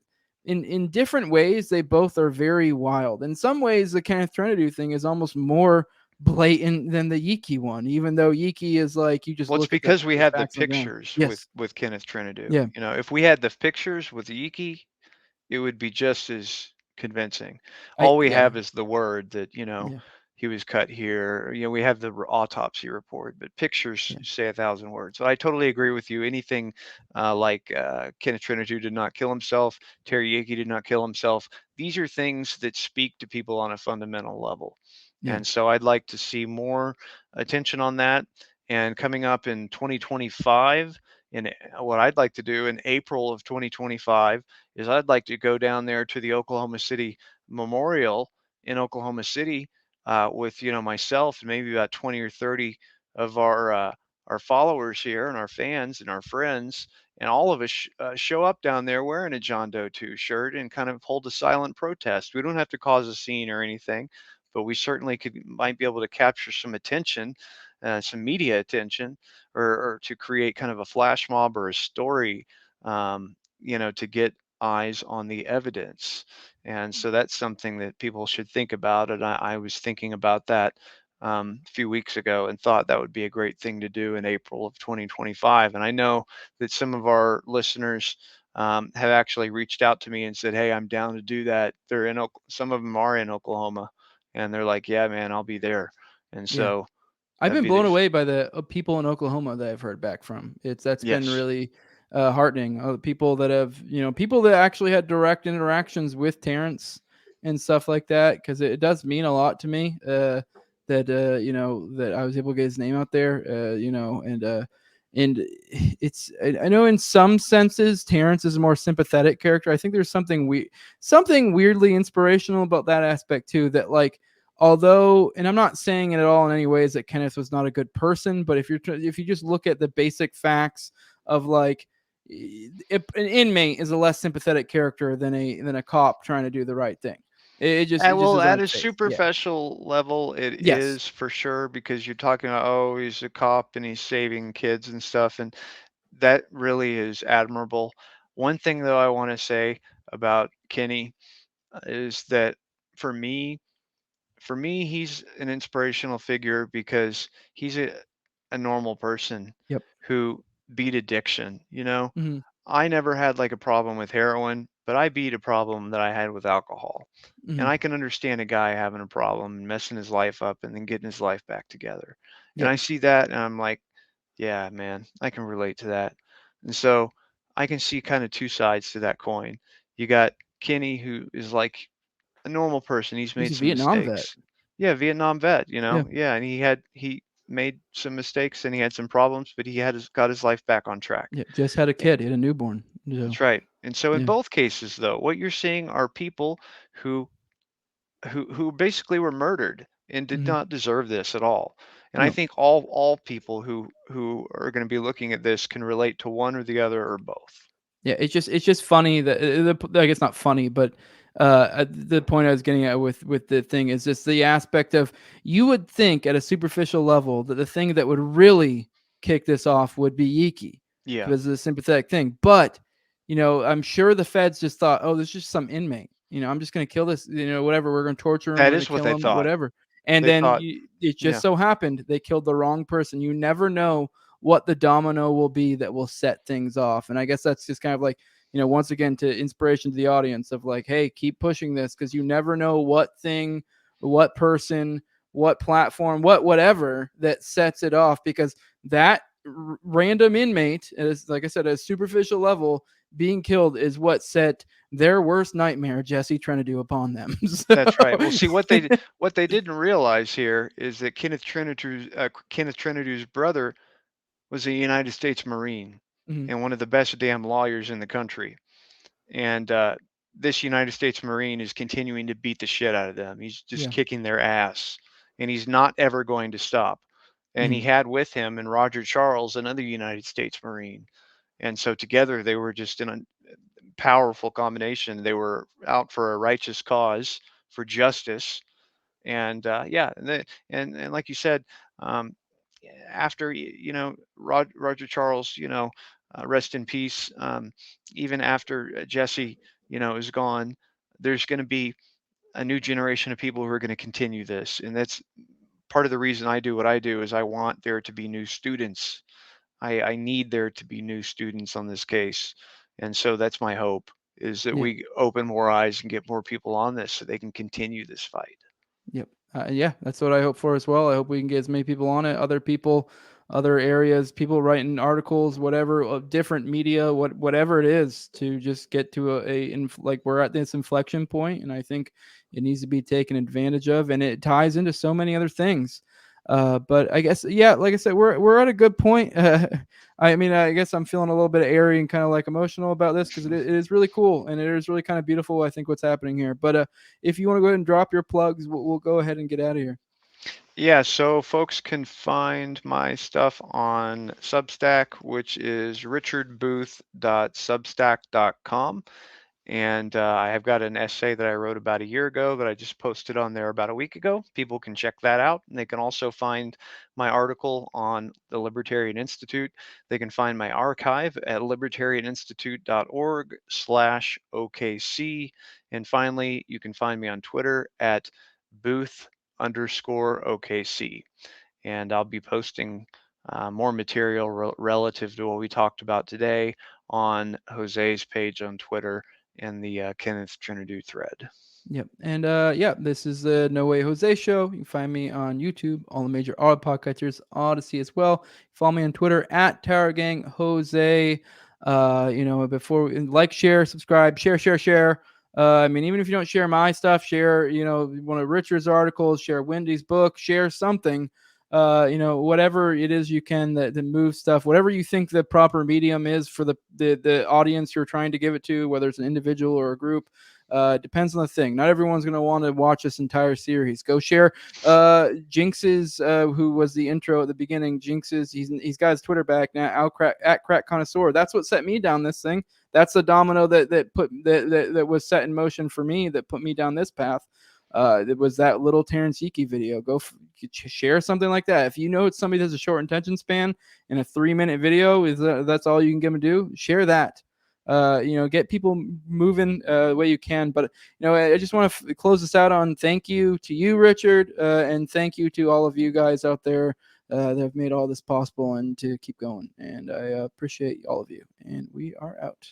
in different ways they both are very wild. In some ways the Kenneth Trentadue thing is almost more blatant than the Yiki one, even though Yiki is like you just Well, it's look at because we the have the facts on the ground. pictures Yes. with Kenneth Trentadue. Yeah. If we had the pictures with Yiki, it would be just as convincing. I All we yeah. have is the word that, Yeah. he was cut here. We have the autopsy report, but pictures Yeah. say 1,000 words. So I totally agree with you. Anything like Kenneth Trentadue did not kill himself, Terry Yaki did not kill himself. These are things that speak to people on a fundamental level. Yeah. And so I'd like to see more attention on that. And coming up in 2025, and what I'd like to do in April of 2025 is I'd like to go down there to the Oklahoma City Memorial in Oklahoma City with myself and maybe about 20 or 30 of our followers here and our fans and our friends, and all of us show up down there wearing a John Doe 2 shirt and kind of hold a silent protest. We don't have to cause a scene or anything, but we certainly might be able to capture some attention, some media attention, or to create kind of a flash mob or a story, to get eyes on the evidence. And so that's something that people should think about. And I was thinking about that a few weeks ago and thought that would be a great thing to do in April of 2025. And I know that some of our listeners have actually reached out to me and said, "Hey, I'm down to do that." Some of them are in Oklahoma, and they're like, "Yeah, man, I'll be there." And Yeah. so I've that'd been be blown the away by the people in Oklahoma that I've heard back from. That's been yes. really heartening. People that have, people that actually had direct interactions with Terrence and stuff like that, because it does mean a lot to me that that I was able to get his name out there. And And I know in some senses Terrence is a more sympathetic character. I think there's something weirdly inspirational about that aspect too, that like, although, and I'm not saying it at all in any ways that Kenneth was not a good person, but if you just look at the basic facts of like, an inmate is a less sympathetic character than a cop trying to do the right thing. It just Well, doesn't at have a faith. Yeah. superficial level, it Yes. is for sure, because you're talking about, oh, he's a cop and he's saving kids and stuff, and that really is admirable. One thing though I want to say about Kenny is that for me, he's an inspirational figure because he's a normal person Yep. who beat addiction. Hmm. I never had like a problem with heroin, but I beat a problem that I had with alcohol. And Hmm. I can understand a guy having a problem and messing his life up and then getting his life back together. And Yep. I see that and I'm like, yeah, man, I can relate to that. And so I can see kind of two sides to that coin. You got Kenny, who is like a normal person. He's He's made a some Vietnam vet. mistakes. Yeah, Vietnam vet, Yeah. Yeah, and he made some mistakes and he had some problems, but got his life back on track. Yeah. Just had a Yeah, kid. He had a newborn. So that's right. And so in yeah. both cases though, what you're seeing are people who who basically were murdered and did Hmm. not deserve this at all. And I No. think all people who are going to be looking at this can relate to one or the other or both. Yeah, it's just funny that I guess not funny, but the point I was getting at with the thing is just the aspect of, you would think at a superficial level that the thing that would really kick this off would be Yiki Yeah, because of the sympathetic thing, but I'm sure the feds just thought, oh, there's just some inmate. I'm just gonna kill this, whatever. We're gonna torture him. that We're gonna is what kill they him, thought. whatever. And They then thought, it just yeah, so happened they killed the wrong person. You never know what the domino will be that will set things off. And I guess that's just kind of like, once again, to inspiration to the audience of like, hey, keep pushing this because you never know what thing, what person, what platform, whatever that sets it off, because that random inmate, as like I said, at a superficial level, being killed is what set their worst nightmare, Jesse Trentadue, upon them. So, that's right. Well, see what they didn't realize here is that Kenneth Trenadue's brother was a United States Marine mhm, and one of the best damn lawyers in the country. And this United States Marine is continuing to beat the shit out of them. He's just yeah. kicking their ass, and he's not ever going to stop. And he Mhm, had with him and Roger Charles, another United States Marine. And so together they were just in a powerful combination. They were out for a righteous cause, for justice, and yeah, and like you said, um, after Roger Charles, rest in peace. Even after Jesse, is gone, there's going to be a new generation of people who are going to continue this, and that's part of the reason I do what I do. Is I want there to be new students. I need there to be new students on this case, and so that's my hope, is that yeah. we open more eyes and get more people on this so they can continue this fight. Yep. Yeah, that's what I hope for as well. I hope we can get as many people on it, other people, other areas, people writing articles, whatever, different media, whatever it is, to just get to like we're at this inflection point, and I think it needs to be taken advantage of, and it ties into so many other things. But I guess, yeah, like I said, we're at a good point. I mean, I guess I'm feeling a little bit airy and kind of like emotional about this because it is really cool and it is really kind of beautiful, I think, what's happening here. But if you want to go ahead and drop your plugs, we'll go ahead and get out of here. Yeah, so folks can find my stuff on Substack, which is richardbooth.substack.com. And I have got an essay that I wrote about a year ago that I just posted on there about a week ago. People can check that out. And they can also find my article on the Libertarian Institute. They can find my archive at libertarianinstitute.org/OKC. And finally, you can find me on Twitter at Booth_OKC. And I'll be posting more material relative to what we talked about today on Jose's page on Twitter and the Kenneth Trentadue thread. Yep. And yeah, this is the No Way Jose show. You can find me on YouTube, all the major audio podcasters, Odyssey as well. Follow me on Twitter at Tower Gang Jose. Before like, share, subscribe, share. I mean, even if you don't share my stuff, share, one of Richard's articles, share Wendy's book, share something. whatever it is you can that move stuff, whatever you think the proper medium is for the audience you're trying to give it to, whether it's an individual or a group. Depends on the thing. Not everyone's going to want to watch this entire series. Go share Jinx's, who was the intro at the beginning. Jinx's, he's got his Twitter back now, at Crack Connoisseur. That's what set me down this thing. That's the domino that was set in motion for me, that put me down this path. It was that little Terrence Yeeki video. Share something like that. If you know it's somebody that's a short attention span and a 3-minute video that's all you can give them to do, share that. Get people moving the way you can. But I just want to close this out on thank you to you, Richard, and thank you to all of you guys out there that have made all this possible and to keep going. And I appreciate all of you. And we are out.